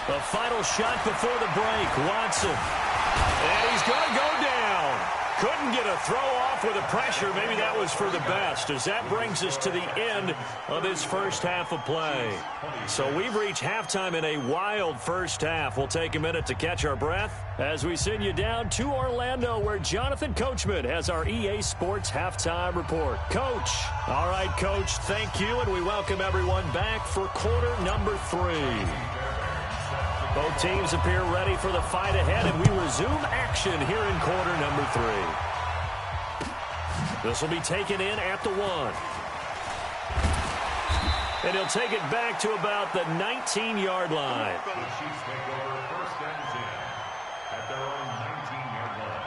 S1: The final shot before the break, Watson. And he's going to go down. Couldn't get a throw off with the pressure. Maybe that was for the best, as that brings us to the end of this first half of play. So we've reached halftime in a wild first half. We'll take a minute to catch our breath as we send you down to Orlando, where Jonathan Coachman has our EA Sports halftime report. Coach. All right, Coach, thank you, and we welcome everyone back for quarter number 3. Both teams appear ready for the fight ahead, and we resume action here in quarter number 3. This will be taken in at the 1. And he'll take it back to about the 19-yard line.
S4: The Chiefs take over 1st and 10 at their own 19-yard line.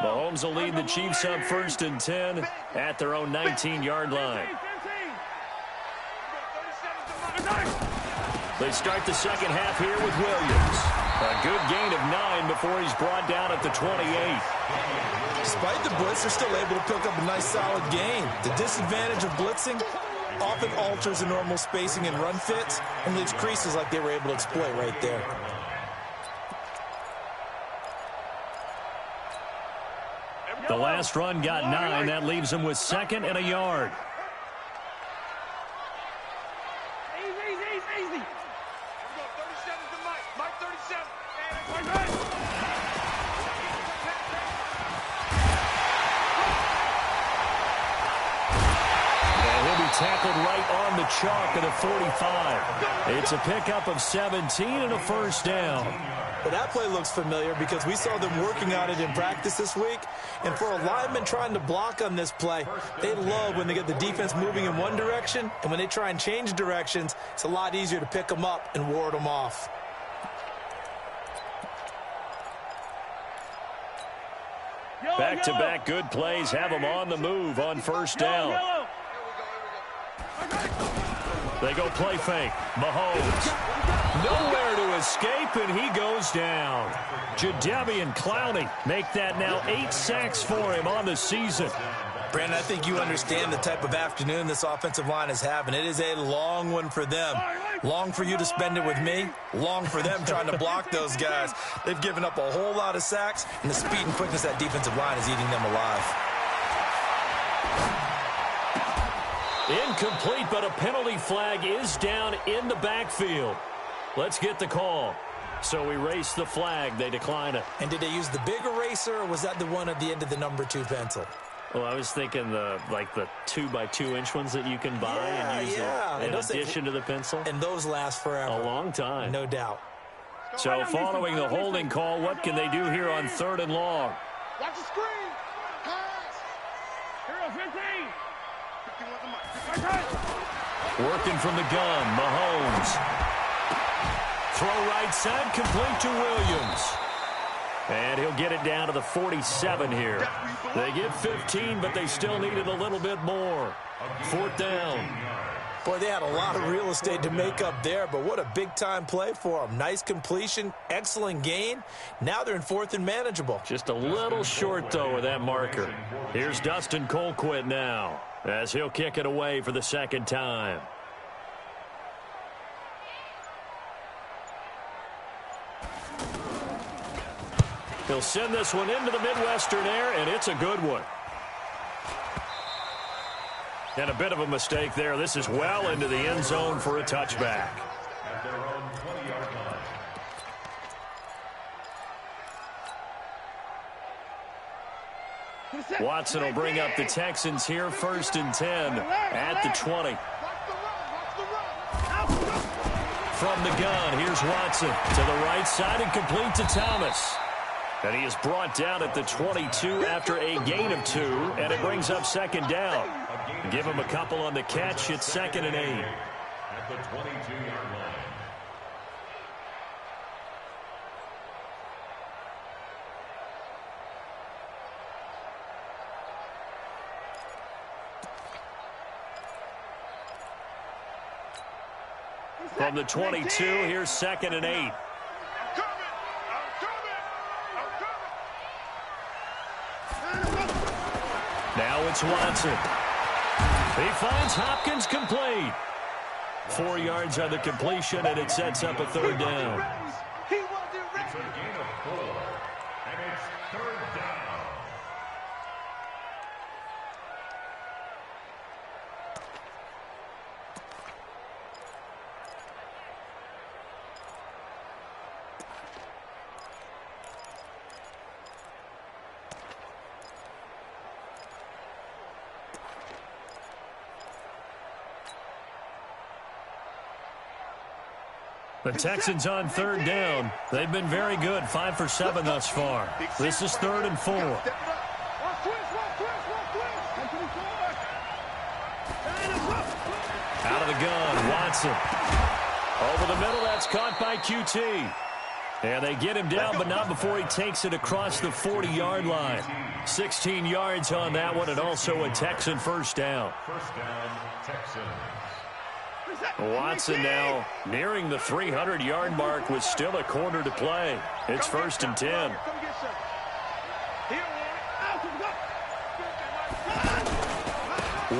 S1: Mahomes will lead the Chiefs up 1st and 10 at their own 19-yard line. They start the second half here with Williams. A good gain of 9 before he's brought down at the 28.
S3: Despite the blitz, they're still able to pick up a nice solid gain. The disadvantage of blitzing often alters the normal spacing and run fits and leaves creases like they were able to exploit right there.
S1: The last run got 9. That leaves him with 2nd and a yard.
S2: Easy. Here we go, 37 to Mike. Mike 37.
S1: And he'll be tackled right on the chalk at the 45. It's a pickup of 17 and a first down.
S3: But that play looks familiar because we saw them working on it in practice this week. And for a lineman trying to block on this play, they love when they get the defense moving in one direction. And when they try and change directions, it's a lot easier to pick them up and ward them off.
S1: Back-to-back good plays have them on the move on first down. They go play fake. Mahomes. Nowhere to escape, and he goes down. Jadeveon Clowney make that now 8 sacks for him on the season.
S3: Brandon, I think you understand the type of afternoon this offensive line is having. It is a long one for them. Long for you to spend it with me. Long for them trying to block those guys. They've given up a whole lot of sacks, and the speed and quickness of that defensive line is eating them alive.
S1: Incomplete, but a penalty flag is down in the backfield. Let's get the call. So erase the flag. They decline it.
S3: And did they use the big eraser, or was that the one at the end of the number 2 pencil?
S1: Well, I was thinking the 2x2-inch ones that you can buy and use in addition to the pencil.
S3: And those last forever.
S1: A long time.
S3: No doubt.
S1: So following the holding call, what can they do here on 3rd and long?
S2: Watch the screen. Pass. Hero 15. 51 to Mike.
S1: Working from the gun, Mahomes. Throw right side, complete to Williams. And he'll get it down to the 47 here. They get 15, but they still needed a little bit more. 4th down.
S3: Boy, they had a lot of real estate to make up there, but what a big-time play for them. Nice completion, excellent gain. Now they're in 4th and manageable.
S1: Just a little short, though, with that marker. Here's Dustin Colquitt now, as he'll kick it away for the 2nd time. He'll send this one into the Midwestern air, and it's a good one. And a bit of a mistake there. This is well into the end zone for a touchback.
S4: At their own 20-yard line.
S1: Watson will bring up the Texans here, 1st and 10 at the 20. From the gun, here's Watson to the right side and complete to Thomas. And he is brought down at the 22 after a gain of 2, and it brings up 2nd down. Give him a couple on the catch. It's 2nd and 8.
S4: At the 22-yard line.
S1: From the 22, here's 2nd and 8. Now it's Watson. He finds Hopkins complete. 4 yards on the completion, and it sets up a 3rd down.
S4: It's a gain of 4, and it's 3rd down.
S1: The Texans on third down. They've been very good, 5 for 7 thus far. This is 3rd and 4. Out of the gun, Watson. Over the middle, that's caught by QT. And they get him down, but not before he takes it across the 40-yard line. 16 yards on that one, and also a Texan first down.
S4: First down, Texans.
S1: Watson now nearing the 300-yard mark with still a quarter to play. It's 1st and 10.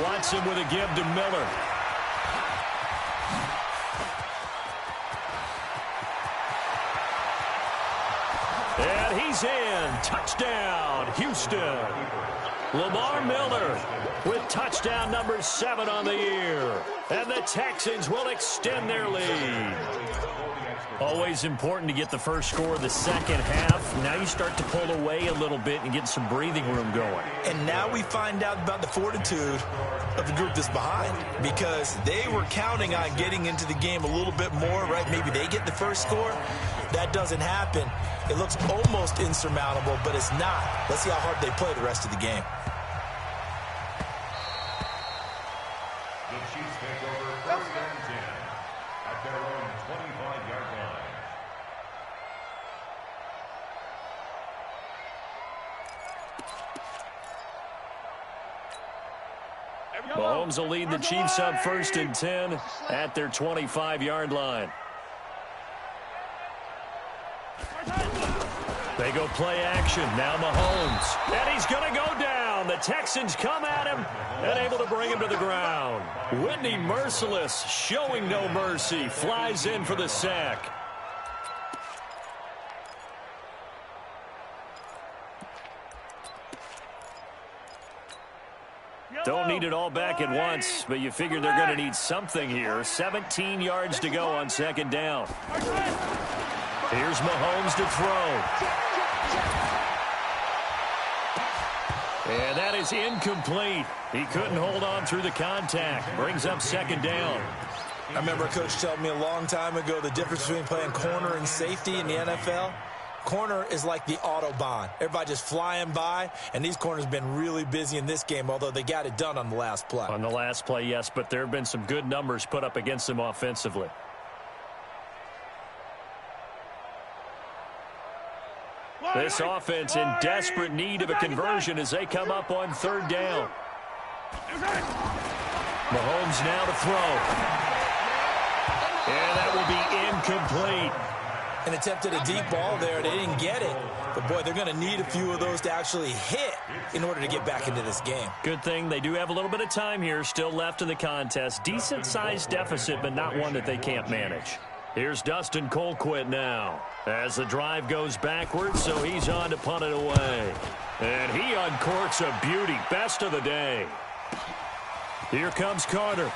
S1: Watson with a give to Miller. And he's in. Touchdown, Houston. Lamar Miller with touchdown number 7 on the year. And the Texans will extend their lead. Always important to get the first score of the second half. Now you start to pull away a little bit and get some breathing room going.
S3: And now we find out about the fortitude of the group that's behind, because they were counting on getting into the game a little bit more, right? Maybe they get the first score. That doesn't happen. It looks almost insurmountable, but it's not. Let's see how hard they play the rest of the game.
S4: The Chiefs take over 1st and 10 at their own 25-yard line.
S1: Mahomes will lead the Chiefs up 1st and 10 at their 25-yard line. They go play action. Now Mahomes. And he's going to go down. The Texans come at him and able to bring him to the ground. Whitney Merciless, showing no mercy, flies in for the sack. Don't need it all back at once, but you figure they're going to need something here. 17 yards to go on 2nd down. Here's Mahomes to throw. And that is incomplete. He couldn't hold on through the contact. Brings up 2nd down.
S3: I remember a coach telling me a long time ago the difference between playing corner and safety in the NFL. Corner is like the Autobahn. Everybody just flying by, and these corners have been really busy in this game, although they got it done on the last play.
S1: On the last play, yes, but there have been some good numbers put up against them offensively. This offense in desperate need of a conversion as they come up on 3rd down. Mahomes now to throw. And that will be incomplete.
S3: And attempted a deep ball there. They didn't get it. But, boy, they're going to need a few of those to actually hit in order to get back into this game.
S1: Good thing they do have a little bit of time here still left in the contest. Decent-sized deficit, but not one that they can't manage. Here's Dustin Colquitt now as the drive goes backwards, so he's on to punt it away. And he uncorks a beauty. Best of the day. Here comes Carter.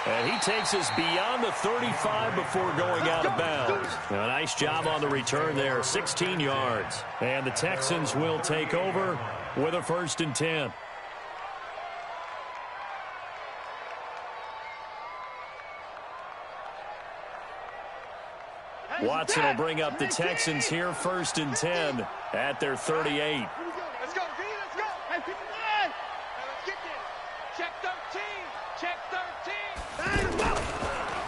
S1: And he takes us beyond the 35 before going out of bounds. A nice job on the return there, 16 yards. And the Texans will take over with a 1st and 10. Watson will bring up the Texans here, 1st and 10 at their 38.
S2: Let's go, D, let's go. Hey, keep it in. Let's get this. Check 13. Check 13.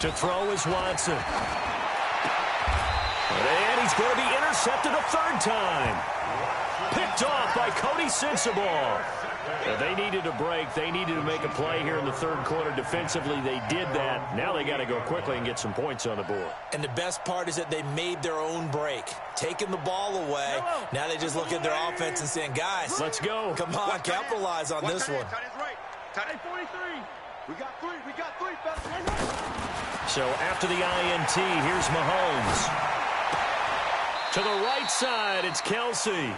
S1: To throw is Watson. And he's going to be intercepted a 3rd time. Picked off by Cody Sensabaugh. They needed a break. They needed to make a play here in the 3rd quarter. Defensively, they did that. Now they got to go quickly and get some points on the board.
S3: And the best part is that they made their own break. Taking the ball away. Now they just look at their offense and saying, guys,
S1: let's go.
S3: Come on, capitalize on this one.
S2: Tight end 43. We got 3. We got 3.
S1: So after the INT, here's Mahomes. To the right side, it's Kelsey.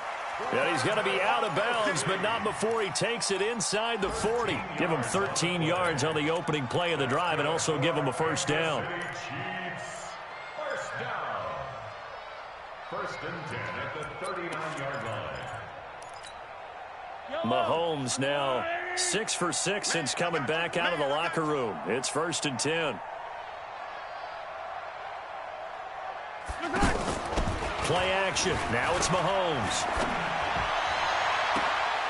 S1: Yeah, he's going to be out of bounds, but not before he takes it inside the 40. Give him 13 yards on the opening play of the drive and also give him a 1st down.
S4: First down. 1st and 10 at the 39-yard line.
S1: Mahomes now 6 for 6 since coming back out of the locker room. It's 1st and 10. Play action. Now it's Mahomes.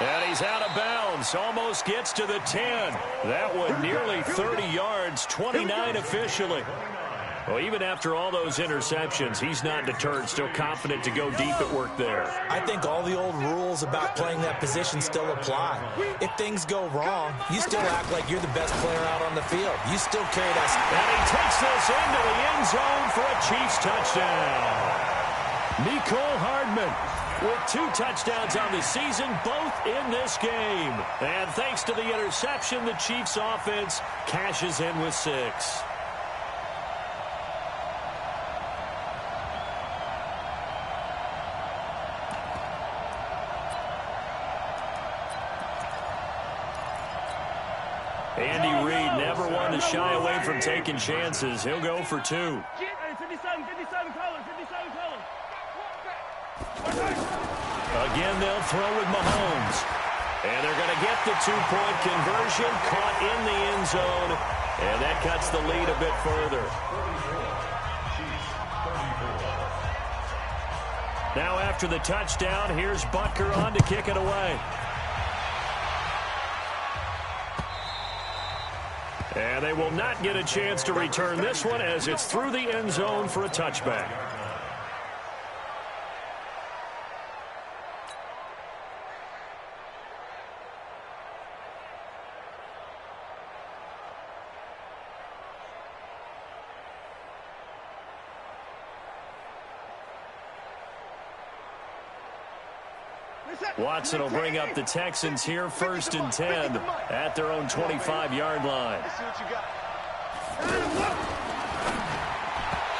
S1: And he's out of bounds. Almost gets to the 10. That one nearly 30 yards, 29 officially. Well, even after all those interceptions, he's not deterred, still confident to go deep at work there.
S3: I think all the old rules about playing that position still apply. If things go wrong, you still act like you're the best player out on the field. You still carry that.
S1: And he takes this into the end zone for a Chiefs touchdown. Mecole Hardman with 2 touchdowns on the season, both in this game. And thanks to the interception, the Chiefs offense cashes in with 6. Andy Reid never one to shy away from taking chances. He'll go for 2.
S2: 57, color.
S1: Again, they'll throw with Mahomes. And they're going to get the 2-point conversion, caught in the end zone. And that cuts the lead a bit further. Now after the touchdown, here's Butker on to kick it away. And they will not get a chance to return this one as it's through the end zone for a touchback. Watson will bring up the Texans here, 1st and 10 at their own 25-yard line.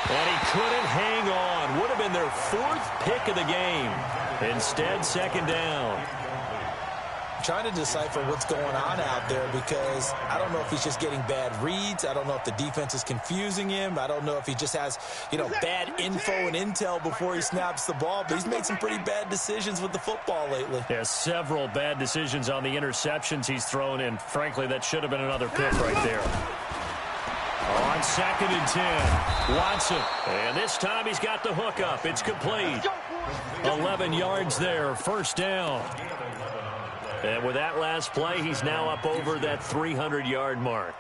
S1: And he couldn't hang on. Would have been their 4th pick of the game. Instead, 2nd down.
S3: Trying to decipher what's going on out there because I don't know if he's just getting bad reads. I don't know if the defense is confusing him. I don't know if he just has, bad info and intel before he snaps the ball. But he's made some pretty bad decisions with the football lately.
S1: Yeah, several bad decisions on the interceptions he's thrown in. Frankly, that should have been another pick right there. On 2nd and 10, Watson. And this time he's got the hook up. It's complete. 11 yards there, 1st down. And with that last play, he's now up over that 300-yard mark.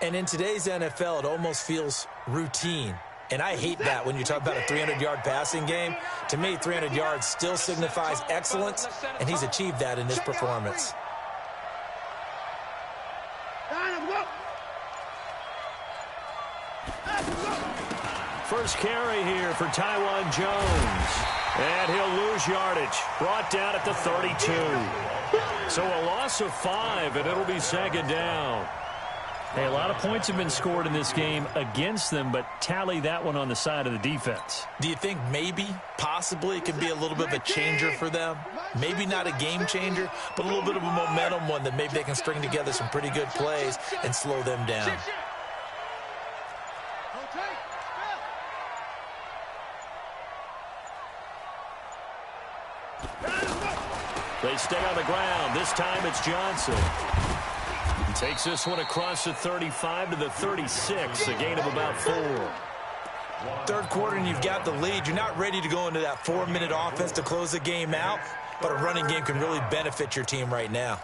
S3: And in today's NFL, it almost feels routine. And I hate that when you talk about a 300-yard passing game. To me, 300 yards still signifies excellence, and he's achieved that in this performance.
S1: First carry here for Taiwan Jones. And he'll lose yardage. Brought down at the 32. So a loss of 5, and it'll be 2nd down. Hey, a lot of points have been scored in this game against them, but tally that one on the side of the defense.
S3: Do you think maybe, possibly, it could be a little bit of a changer for them? Maybe not a game changer, but a little bit of a momentum one that maybe they can string together some pretty good plays and slow them down.
S1: They stay on the ground. This time it's Johnson. He takes this one across the 35 to the 36, a gain of about 4.
S3: 3rd quarter and you've got the lead. You're not ready to go into that 4-minute offense to close the game out, but a running game can really benefit your team right now.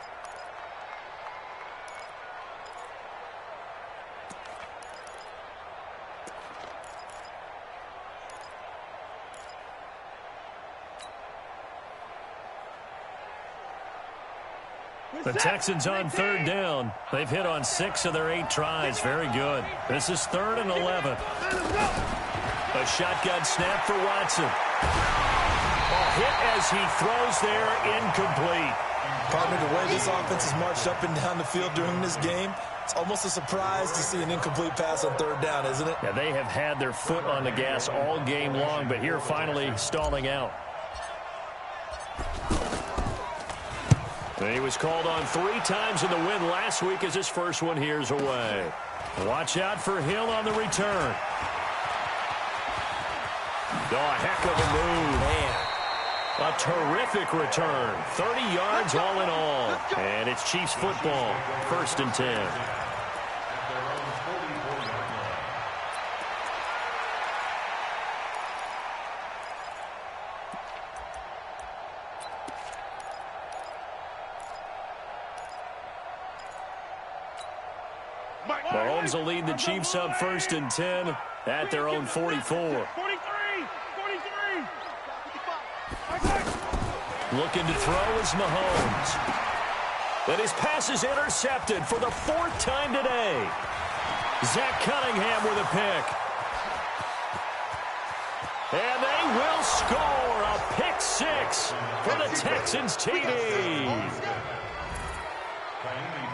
S1: The Texans on 3rd down. They've hit on 6 of their 8 tries. Very good. This is 3rd and 11. A shotgun snap for Watson. A hit as he throws there, incomplete.
S3: Partner, the way this offense has marched up and down the field during this game, it's almost a surprise to see an incomplete pass on 3rd down, isn't it?
S1: Yeah, they have had their foot on the gas all game long, but here finally stalling out. And he was called on 3 times in the win last week as his first one here's away. Watch out for Hill on the return. Oh, a heck of a move. Man, a terrific return. 30 yards all in all. And it's Chiefs football. 1st and 10. Mahomes will lead the Chiefs up 1st and 10 at their own 44. Looking to throw is Mahomes. And his pass is intercepted for the 4th time today. Zach Cunningham with a pick. And they will score a pick 6 for the Texans TD.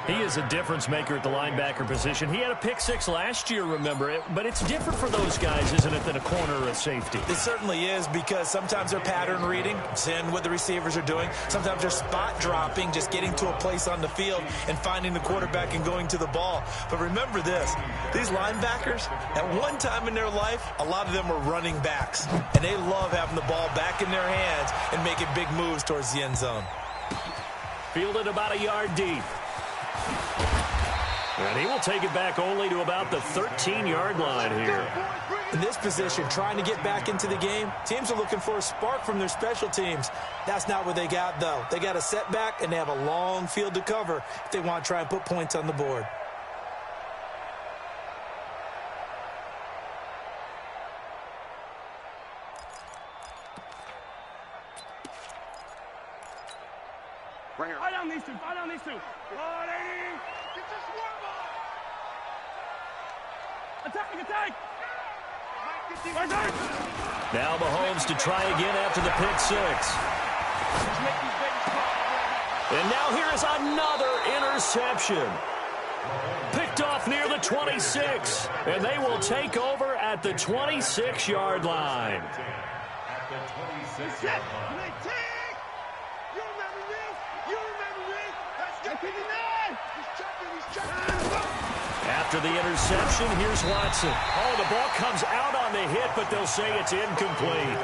S1: He is a difference maker at the linebacker position. He had a pick 6 last year, remember it. But it's different for those guys, isn't it, than a corner or a safety?
S3: It certainly is, because sometimes they're pattern reading, seeing what the receivers are doing. Sometimes they're spot dropping, just getting to a place on the field and finding the quarterback and going to the ball. But remember this, these linebackers, at one time in their life, a lot of them were running backs. And they love having the ball back in their hands and making big moves towards the end zone.
S1: Fielded about a yard deep. And he will take it back only to about the 13-yard line here.
S3: In this position, trying to get back into the game, teams are looking for a spark from their special teams. That's not what they got, though. They got a setback, and they have a long field to cover if they want to try and put points on the board.
S2: Right here. Fight down these two. Fight down these two. Get your swarm on. Attack.
S1: Now Mahomes to try again after the pick 6. And now here is another interception. Picked off near the 26. And they will take over at the 26-yard line.
S4: At the 26-yard line.
S1: After the interception, here's Watson. Oh, the ball comes out on the hit, but they'll say it's incomplete.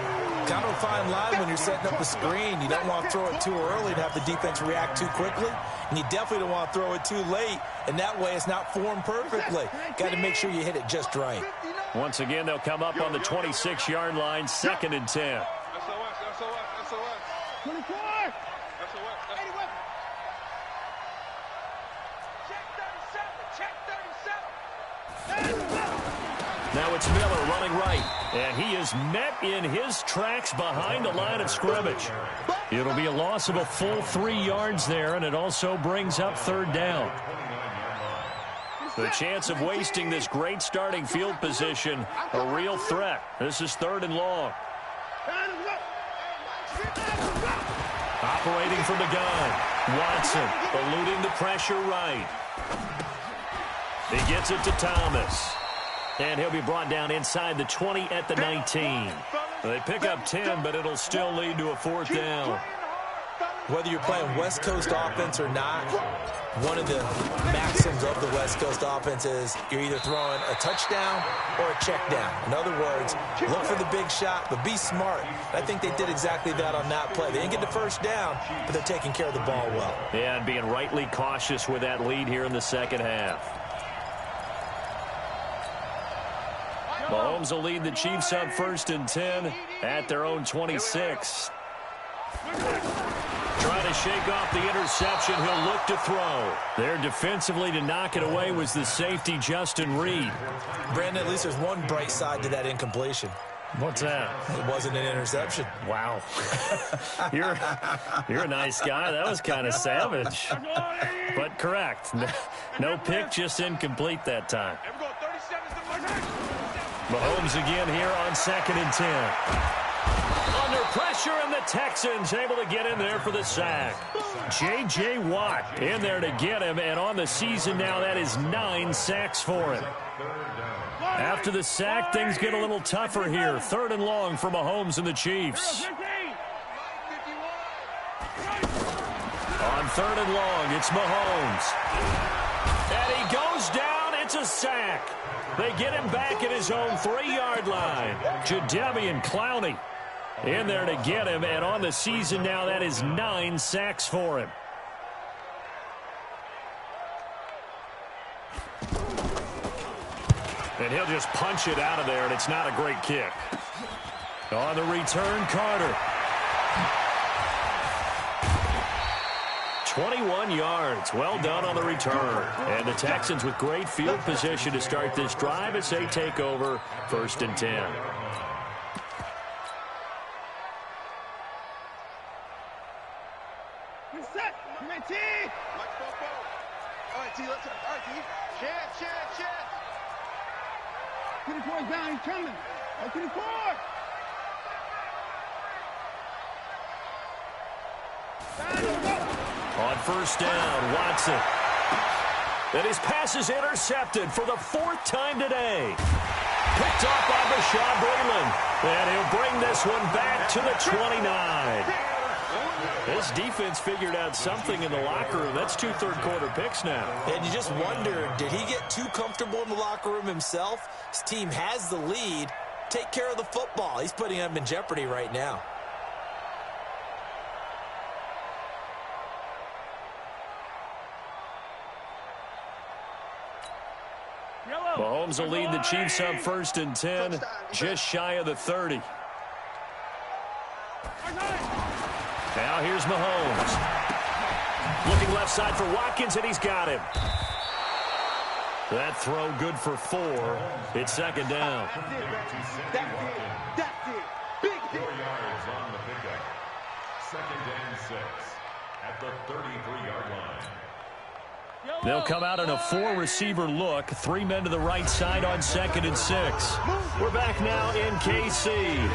S3: Kind of a fine line when you're setting up a screen. You don't want to throw it too early to have the defense react too quickly, and you definitely don't want to throw it too late, and that way it's not formed perfectly. Got to make sure you hit it just right.
S1: Once again, they'll come up on the 26-yard line, 2nd and 10.
S2: SOS. 24.
S1: Now it's Miller running right, and he is met in his tracks behind the line of scrimmage. It'll be a loss of a full 3 yards there, and it also brings up 3rd down. The chance of wasting this great starting field position, a real threat. This is 3rd and long. Operating from the gun, Watson eluding the pressure right. He gets it to Thomas. And he'll be brought down inside the 20 at the 19. They pick up 10, but it'll still lead to a 4th down.
S3: Whether you're playing West Coast offense or not, one of the maxims of the West Coast offense is you're either throwing a touchdown or a check down. In other words, look for the big shot, but be smart. I think they did exactly that on that play. They didn't get the 1st down, but they're taking care of the ball well.
S1: Yeah, and being rightly cautious with that lead here in the 2nd half. Mahomes will lead the Chiefs up 1st and 10 at their own 26. Trying to shake off the interception. He'll look to throw. There defensively to knock it away was the safety, Justin Reed.
S3: Brandon, at least there's one bright side to that incompletion.
S1: What's that?
S3: It wasn't an interception.
S1: Wow. You're a nice guy. That was kind of savage. But correct. No pick, just incomplete that time. Mahomes again here on 2nd and 10. Under pressure, and the Texans able to get in there for the sack. J.J. Watt in there to get him, and on the season now, that is 9 sacks for him. After the sack, things get a little tougher here. 3rd and long for Mahomes and the Chiefs. On 3rd and long, it's Mahomes. And he goes down. It's a sack. They get him back at his own 3-yard line. Jadeveon Clowney in there to get him, and on the season now, that is 9 sacks for him. And he'll just punch it out of there, and it's not a great kick. On the return, Carter. 21 yards. Well done on the return. And the Texans with great field position to start this drive as they take over 1st and 10.
S2: Set. Come in, T. All right, T. Let's go. All right, T. Chance. Get the boy down. He's coming. Right to the board.
S1: On 1st down, Watson. And his pass is intercepted for the 4th time today. Picked off by Bashaud Breeland. And he'll bring this one back to the 29. This defense figured out something in the locker room. That's 2 third-quarter picks now.
S3: And you just wonder, did he get too comfortable in the locker room himself? His team has the lead. Take care of the football. He's putting them in jeopardy right now.
S1: Mahomes will lead the Chiefs on 1st and 10, just shy of the 30. Now here's Mahomes. Looking left side for Watkins, and he's got him. That throw good for 4. It's 2nd down.
S2: That's it. Big hit.
S4: 4 yards on the pickup. 2nd and 6 at the 33-yard line.
S1: They'll come out in a 4-receiver look. 3 men to the right side on 2nd and 6. We're back now in KC.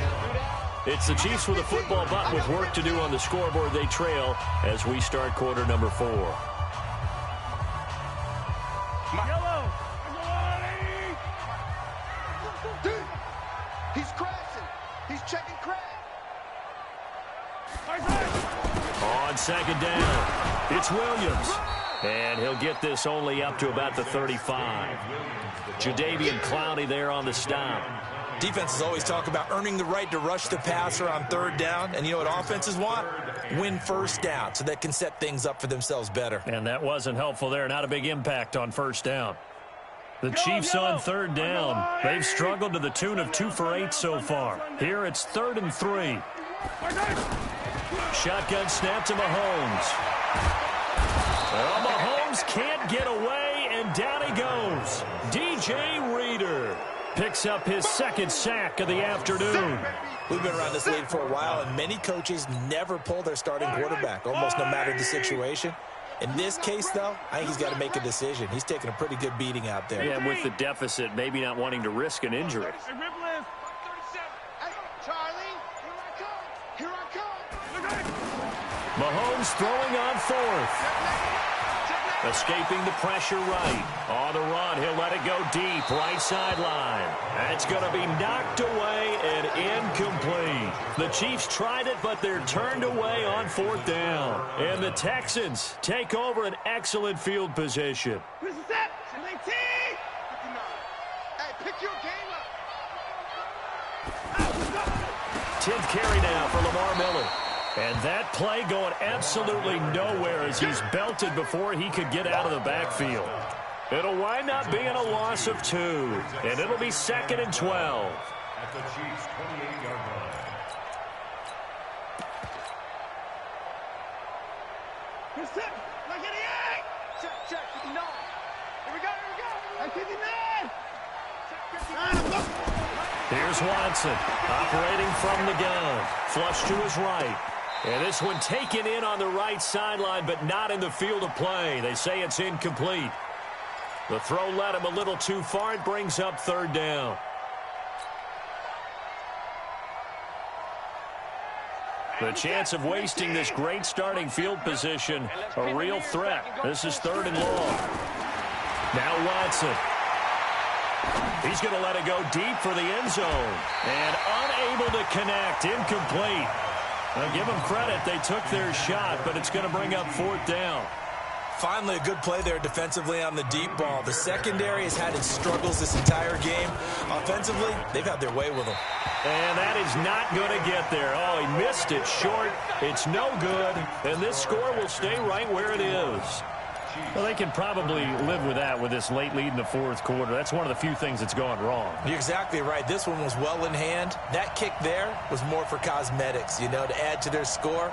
S1: It's the Chiefs with a football, but with work to do on the scoreboard. They trail as we start quarter number 4.
S2: He's crashing. He's checking crash.
S1: On 2nd down, it's Williams. And he'll get this only up to about the 35. Jadeveon Clowney there on the stop.
S3: Defenses always talk about earning the right to rush the passer on 3rd down. And you know what offenses want? Win 1st down so they can set things up for themselves better.
S1: And that wasn't helpful there. Not a big impact on 1st down. The Chiefs on 3rd down. They've struggled to the tune of 2 for 8 so far. Here it's 3rd and 3. Shotgun snap to Mahomes. Well, Mahomes can't get away, and down he goes. DJ Reader picks up his 2nd sack of the afternoon.
S3: We've been around this league for a while, and many coaches never pull their starting quarterback, almost no matter the situation. In this case, though, I think he's got to make a decision. He's taking a pretty good beating out there.
S1: Yeah, with the deficit, maybe not wanting to risk an injury.
S2: Here I come.
S1: Mahomes throwing on 4th. Escaping the pressure right. On the run, he'll let it go deep, right sideline. That's going to be knocked away and incomplete. The Chiefs tried it, but they're turned away on 4th down. And the Texans take over an excellent field position.
S2: Who's that? Hey, pick your game up.
S1: 10th carry now for Lamar Miller. And that play going absolutely nowhere as he's belted before he could get out of the backfield. It'll wind up being a loss of 2, and it'll be 2nd and 12.
S4: At the Chiefs' 28-yard line.
S2: Who's that? Like 88. Check, 59. Here we go. Like 59.
S1: Here's Watson, operating from the gun. Flush to his right. And this one taken in on the right sideline, but not in the field of play. They say it's incomplete. The throw led him a little too far. It brings up 3rd down. The chance of wasting this great starting field position, a real threat. This is 3rd and long. Now Watson. He's going to let it go deep for the end zone. And unable to connect, incomplete. Now give them credit, they took their shot, but it's going to bring up 4th down.
S3: Finally, a good play there defensively on the deep ball. The secondary has had its struggles this entire game. Offensively, they've had their way with them.
S1: And that is not going to get there. Oh, he missed it short. It's no good. And this score will stay right where it is. Well, they can probably live with that with this late lead in the 4th quarter. That's one of the few things that's gone wrong.
S3: You're exactly right. This one was well in hand. That kick there was more for cosmetics, you know, to add to their score.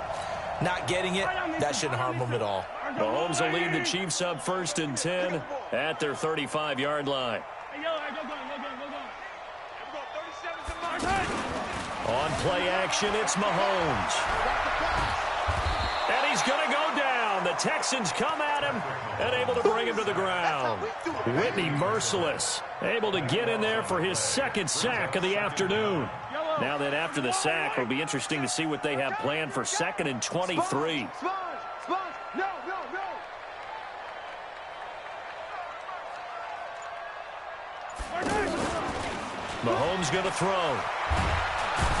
S3: Not getting it, that shouldn't harm them at all.
S1: Mahomes will lead the Chiefs up 1st and 10 at their 35-yard line. On play action, it's Mahomes. And he's going to go down. The Texans come at him and able to bring him to the ground. Whitney merciless, able to get in there for his 2nd sack of the afternoon. Now then, after the sack, it'll be interesting to see what they have planned for 2nd and 23. Mahomes going to throw.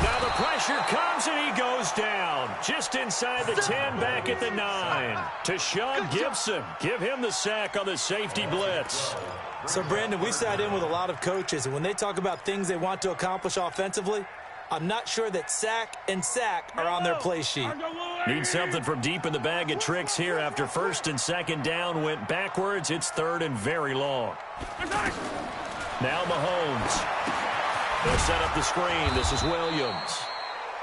S1: Now the pressure comes and he goes down. Just inside the 10, back at the 9. To Sean Gibson. Give him the sack on the safety blitz.
S3: So, Brandon, we sat in with a lot of coaches, and when they talk about things they want to accomplish offensively, I'm not sure that sack and sack are on their play sheet.
S1: Need something from deep in the bag of tricks here after 1st and 2nd down went backwards. It's 3rd and very long. Now Mahomes. They'll set up the screen. This is Williams.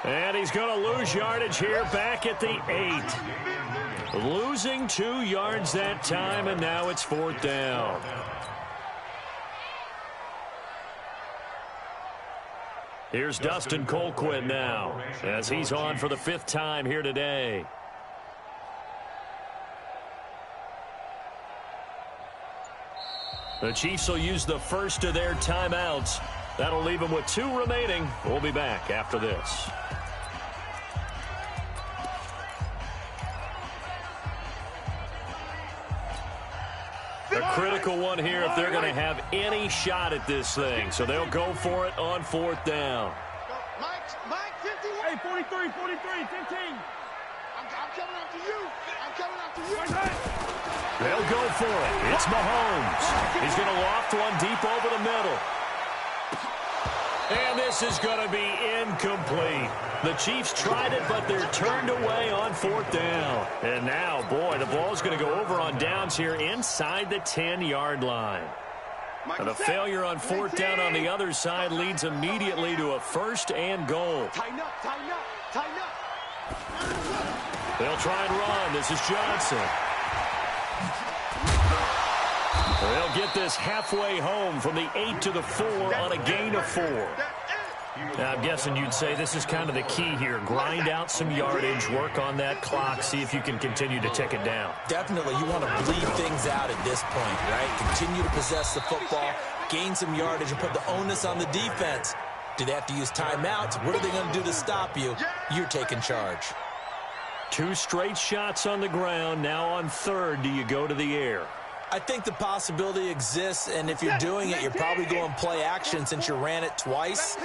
S1: And he's going to lose yardage here back at the 8. Losing 2 yards that time, and now it's 4th down. Here's Dustin Colquitt now as he's on for the 5th time here today. The Chiefs will use the first of their timeouts. That'll leave them with 2 remaining. We'll be back after this. A critical one here if they're going to have any shot at this thing. So they'll go for it on 4th down.
S2: Mike, 51.
S5: Hey, 43, 15.
S2: I'm coming after you. I'm coming after you.
S1: They'll go for it. It's Mahomes. He's going to loft one deep over the middle. And this is going to be incomplete. The Chiefs tried it, but they're turned away on 4th down. And now, boy, the ball's going to go over on downs here inside the 10-yard line. And the failure on 4th down on the other side leads immediately to a 1st and goal.
S2: Tighten up.
S1: They'll try and run. This is Johnson. They'll get this halfway home from the 8 to the 4 on a gain of 4. Now, I'm guessing you'd say this is kind of the key here. Grind out some yardage, work on that clock, see if you can continue to tick it down.
S3: Definitely, you want to bleed things out at this point, right? Continue to possess the football, gain some yardage, and put the onus on the defense. Do they have to use timeouts? What are they going to do to stop you? You're taking charge.
S1: 2 straight shots on the ground. Now on 3rd, do you go to the air?
S3: I think the possibility exists, and if you're doing it, you're probably going play action since you ran it twice.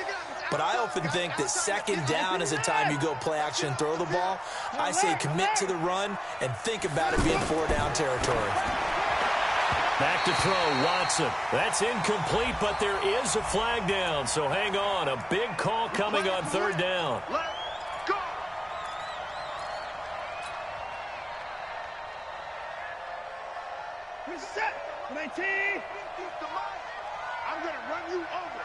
S3: But I often think that 2nd down is the time you go play action and throw the ball. I say commit to the run and think about it being 4-down territory.
S1: Back to throw, Watson. That's incomplete, but there is a flag down, so hang on. A big call coming on 3rd down.
S5: Set. 19.
S2: I'm going to run you over.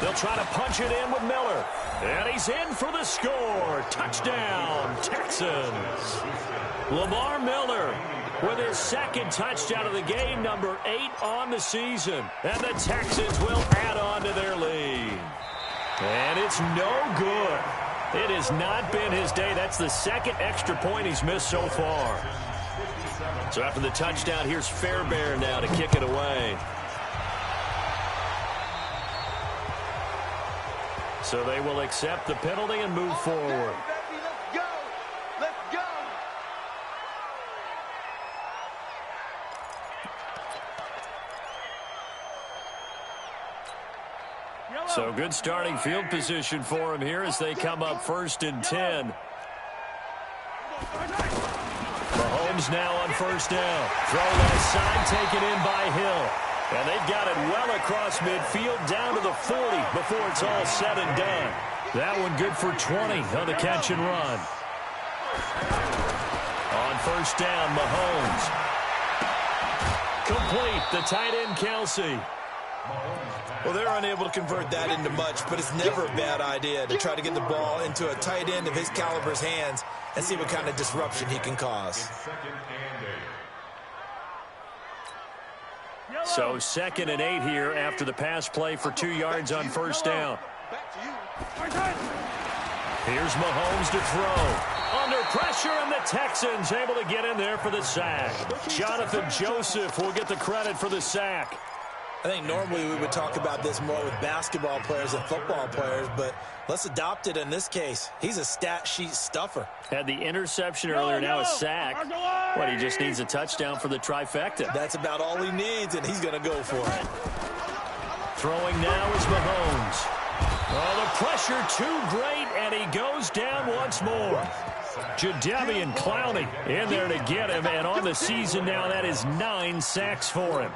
S1: They'll try to punch it in with Miller. And he's in for the score. Touchdown, Texans. Lamar Miller with his 2nd touchdown of the game, number 8 on the season. And the Texans will add on to their lead. And it's no good. It has not been his day. That's the 2nd extra point he's missed so far. So after the touchdown, here's Fairbairn now to kick it away. So they will accept the penalty and move forward.
S2: Let's go.
S1: So good starting field position for him here as they come up 1st and 10. Mahomes now on 1st down. Throw left side, taken in by Hill. And they've got it well across midfield down to the 40 before it's all said and done. That one good for 20 on the catch and run. On 1st down, Mahomes. Complete, the tight end Kelsey.
S3: Well, they're unable to convert that into much, but it's never a bad idea to try to get the ball into a tight end of his caliber's hands and see what kind of disruption he can cause.
S1: So 2nd and 8 here after the pass play for 2 yards on first down. Here's Mahomes to throw. Under pressure, and the Texans able to get in there for the sack. Jonathan Joseph will get the credit for the sack.
S3: I think normally we would talk about this more with basketball players and football players, but let's adopt it in this case. He's a stat sheet stuffer.
S1: Had the interception earlier, now a sack. What, he just needs a touchdown for the trifecta.
S3: That's about all he needs, and he's going to go for it.
S1: Throwing now is Mahomes. Oh, the pressure too great, and he goes down once more. Jadeveon Clowney in there to get him, and on the season now, that is 9 sacks for him.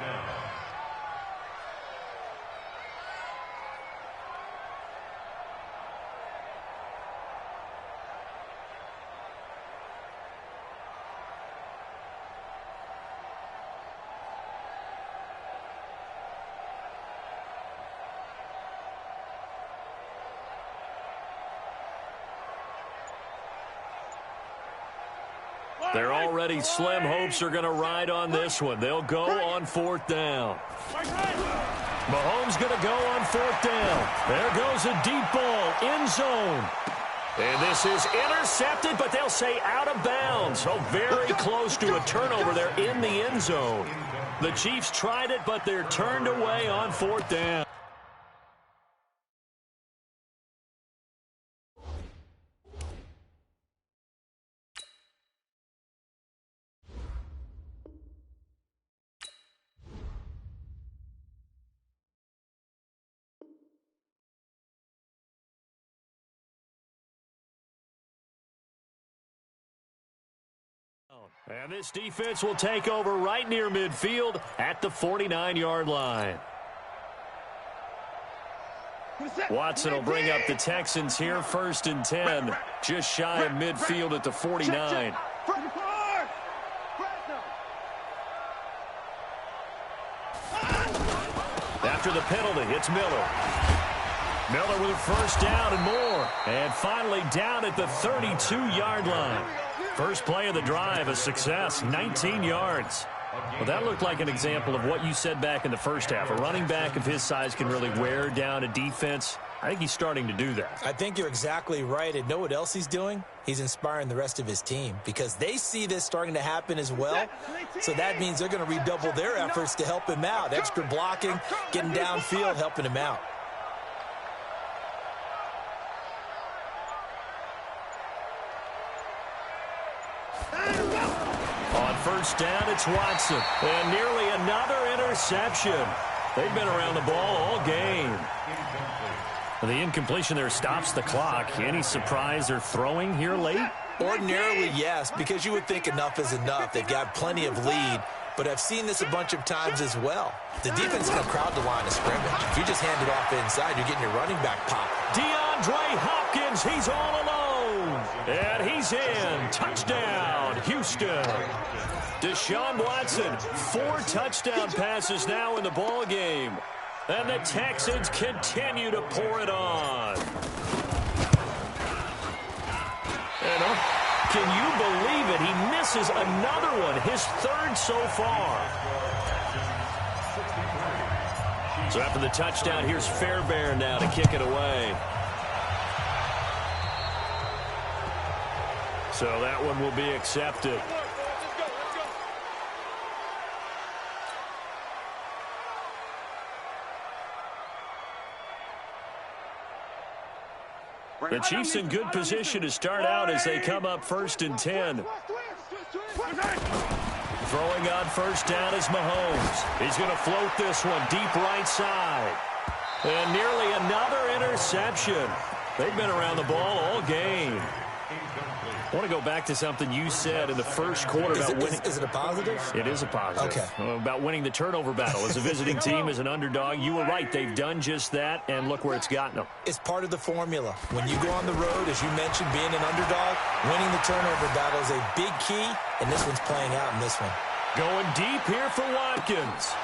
S1: Their already slim hopes are going to ride on this one. They'll go on 4th down. Mahomes going to go on 4th down. There goes a deep ball, end zone. And this is intercepted, but they'll say out of bounds. So very close to a turnover there in the end zone. The Chiefs tried it, but they're turned away on 4th down. And this defense will take over right near midfield at the 49-yard line. Watson will bring up the Texans here, 1st and 10, just shy of midfield at the 49. After the penalty, it's Miller. Miller with first down and more. And finally down at the 32-yard line. First play of the drive, a success, 19 yards. Well, that looked like an example of what you said back in the first half. A running back of his size can really wear down a defense. I think he's starting to do that.
S3: I think you're exactly right. And know what else he's doing? He's inspiring the rest of his team because they see this starting to happen as well. So that means they're going to redouble their efforts to help him out. Extra blocking, getting downfield, helping him out.
S1: On first down, it's Watson. And nearly another interception. They've been around the ball all game. The incompletion there stops the clock. Any surprise they're throwing here late?
S3: Ordinarily, yes, because you would think enough is enough. They've got plenty of lead, but I've seen this a bunch of times as well. The defense is going to crowd the line of scrimmage. If you just hand it off inside, you're getting your running back pop.
S1: DeAndre Hopkins, he's all alone. And he's in. Touchdown, Houston. Deshaun Watson, 4 touchdown passes now in the ball game. And the Texans continue to pour it on. And can you believe it? He misses another one, his 3rd so far. So after the touchdown, here's Fairbairn now to kick it away. So that one will be accepted. The Chiefs in good position to start out as they come up 1st and 10. Throwing on first down is Mahomes. He's going to float this one deep right side. And nearly another interception. They've been around the ball all game. I want to go back to something you said in the first quarter about winning.
S3: Is it a positive?
S1: It is a positive.
S3: Okay.
S1: About winning the turnover battle. As a visiting team, as an underdog, you were right. They've done just that, and look where it's gotten them.
S3: It's part of the formula. When you go on the road, as you mentioned, being an underdog, winning the turnover battle is a big key, and this one's playing out in this one.
S1: Going deep here for Watkins.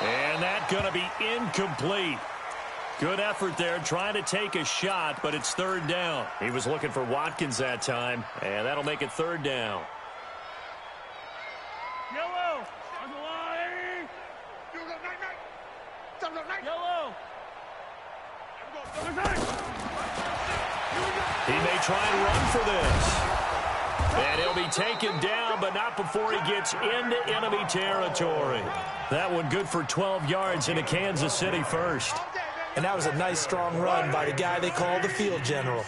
S1: And that's going to be incomplete. Good effort there, trying to take a shot, but it's third down. He was looking for Watkins that time, and that'll make it third down.
S5: Yellow on the line. Yellow.
S1: He may try and run for this. And he'll be taken down, but not before he gets into enemy territory. That one good for 12 yards into Kansas City first.
S3: And that was a nice, strong run by the guy they call the field general.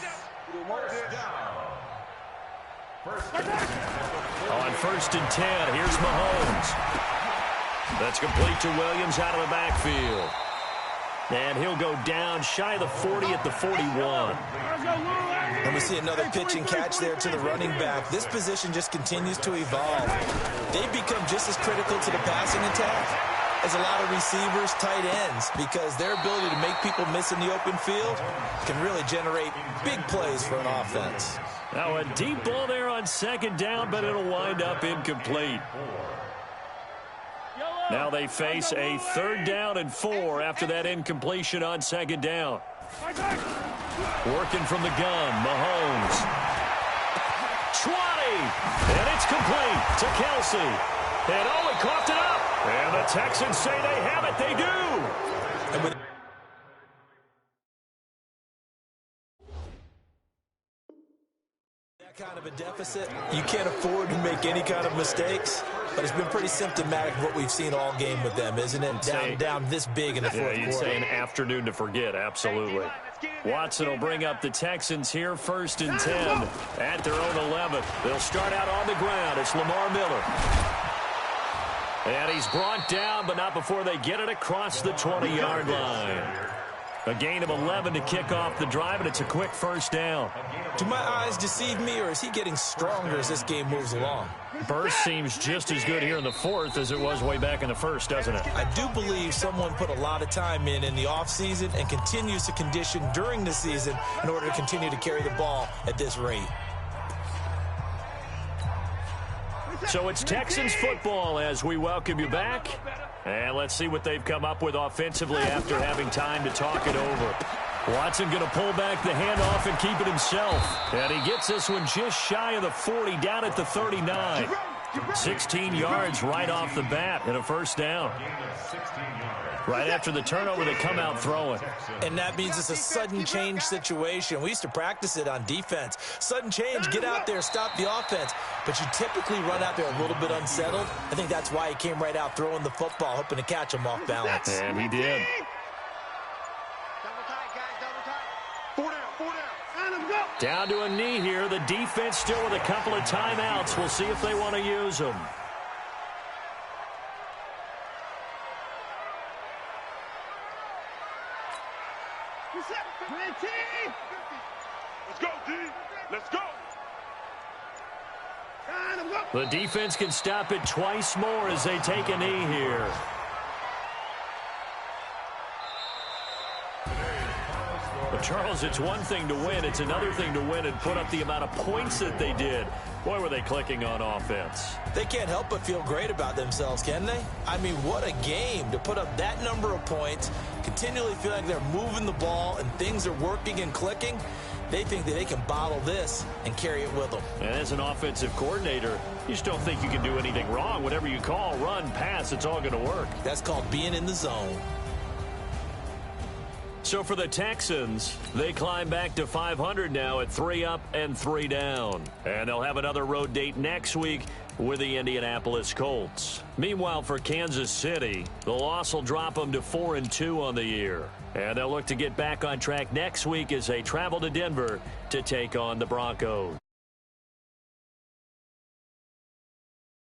S1: On 1st and 10, here's Mahomes. That's complete to Williams out of the backfield. And he'll go down shy of the 40 at the 41.
S3: And we see another pitch and catch there to the running back. This position just continues to evolve. They've become just as critical to the passing attack as a lot of receivers, tight ends, because their ability to make people miss in the open field can really generate big plays for an offense.
S1: Now a deep ball there on 2nd down, but it'll wind up incomplete. Now they face a 3rd down and 4 after that incompletion on 2nd down. Working from the gun, Mahomes. 20, and it's complete to Kelsey. And oh, he coughed it up. And the Texans say they have it. They do.
S3: And with that kind of a deficit, you can't afford to make any kind of mistakes. But it's been pretty symptomatic of what we've seen all game with them, isn't it? Down this big in the fourth quarter.
S1: You'd say an afternoon to forget, absolutely. Watson will bring up the Texans here, 1st and 10 at their own 11. They'll start out on the ground. It's Lamar Miller. And he's brought down, but not before they get it across the 20-yard line. A gain of 11 to kick off the drive, and it's a quick 1st down.
S3: Do my eyes deceive me, or is he getting stronger as this game moves along?
S1: Burst seems just as good here in the 4th as it was way back in the 1st, doesn't it?
S3: I do believe someone put a lot of time in the offseason and continues to condition during the season in order to continue to carry the ball at this rate.
S1: So it's Texans football as we welcome you back. And let's see what they've come up with offensively after having time to talk it over. Watson going to pull back the handoff and keep it himself. And he gets this one just shy of the 40, down at the 39. 16 yards right off the bat and a 1st down. Right after the turnover, they come out throwing.
S3: And that means it's a sudden change situation. We used to practice it on defense. Sudden change, get out there, stop the offense. But you typically run out there a little bit unsettled. I think that's why he came right out throwing the football, hoping to catch him off balance.
S1: And he did. Down to a knee here. The defense still with a couple of timeouts. We'll see if they want to use them.
S5: Let's go, D. Let's go.
S1: The defense can stop it twice more as they take a knee here. But Charles, it's one thing to win. It's another thing to win and put up the amount of points that they did. Boy, were they clicking on offense.
S3: They can't help but feel great about themselves, can they? I mean, what a game to put up that number of points, continually feel like they're moving the ball and things are working and clicking. They think that they can bottle this and carry it with them.
S1: And as an offensive coordinator, you just don't think you can do anything wrong. Whatever you call, run, pass, it's all going to work.
S3: That's called being in the zone.
S1: So for the Texans, they climb back to 500 now at 3 up and 3 down. And they'll have another road date next week with the Indianapolis Colts. Meanwhile, for Kansas City, the loss will drop them to 4-2 on the year. And they'll look to get back on track next week as they travel to Denver to take on the Broncos.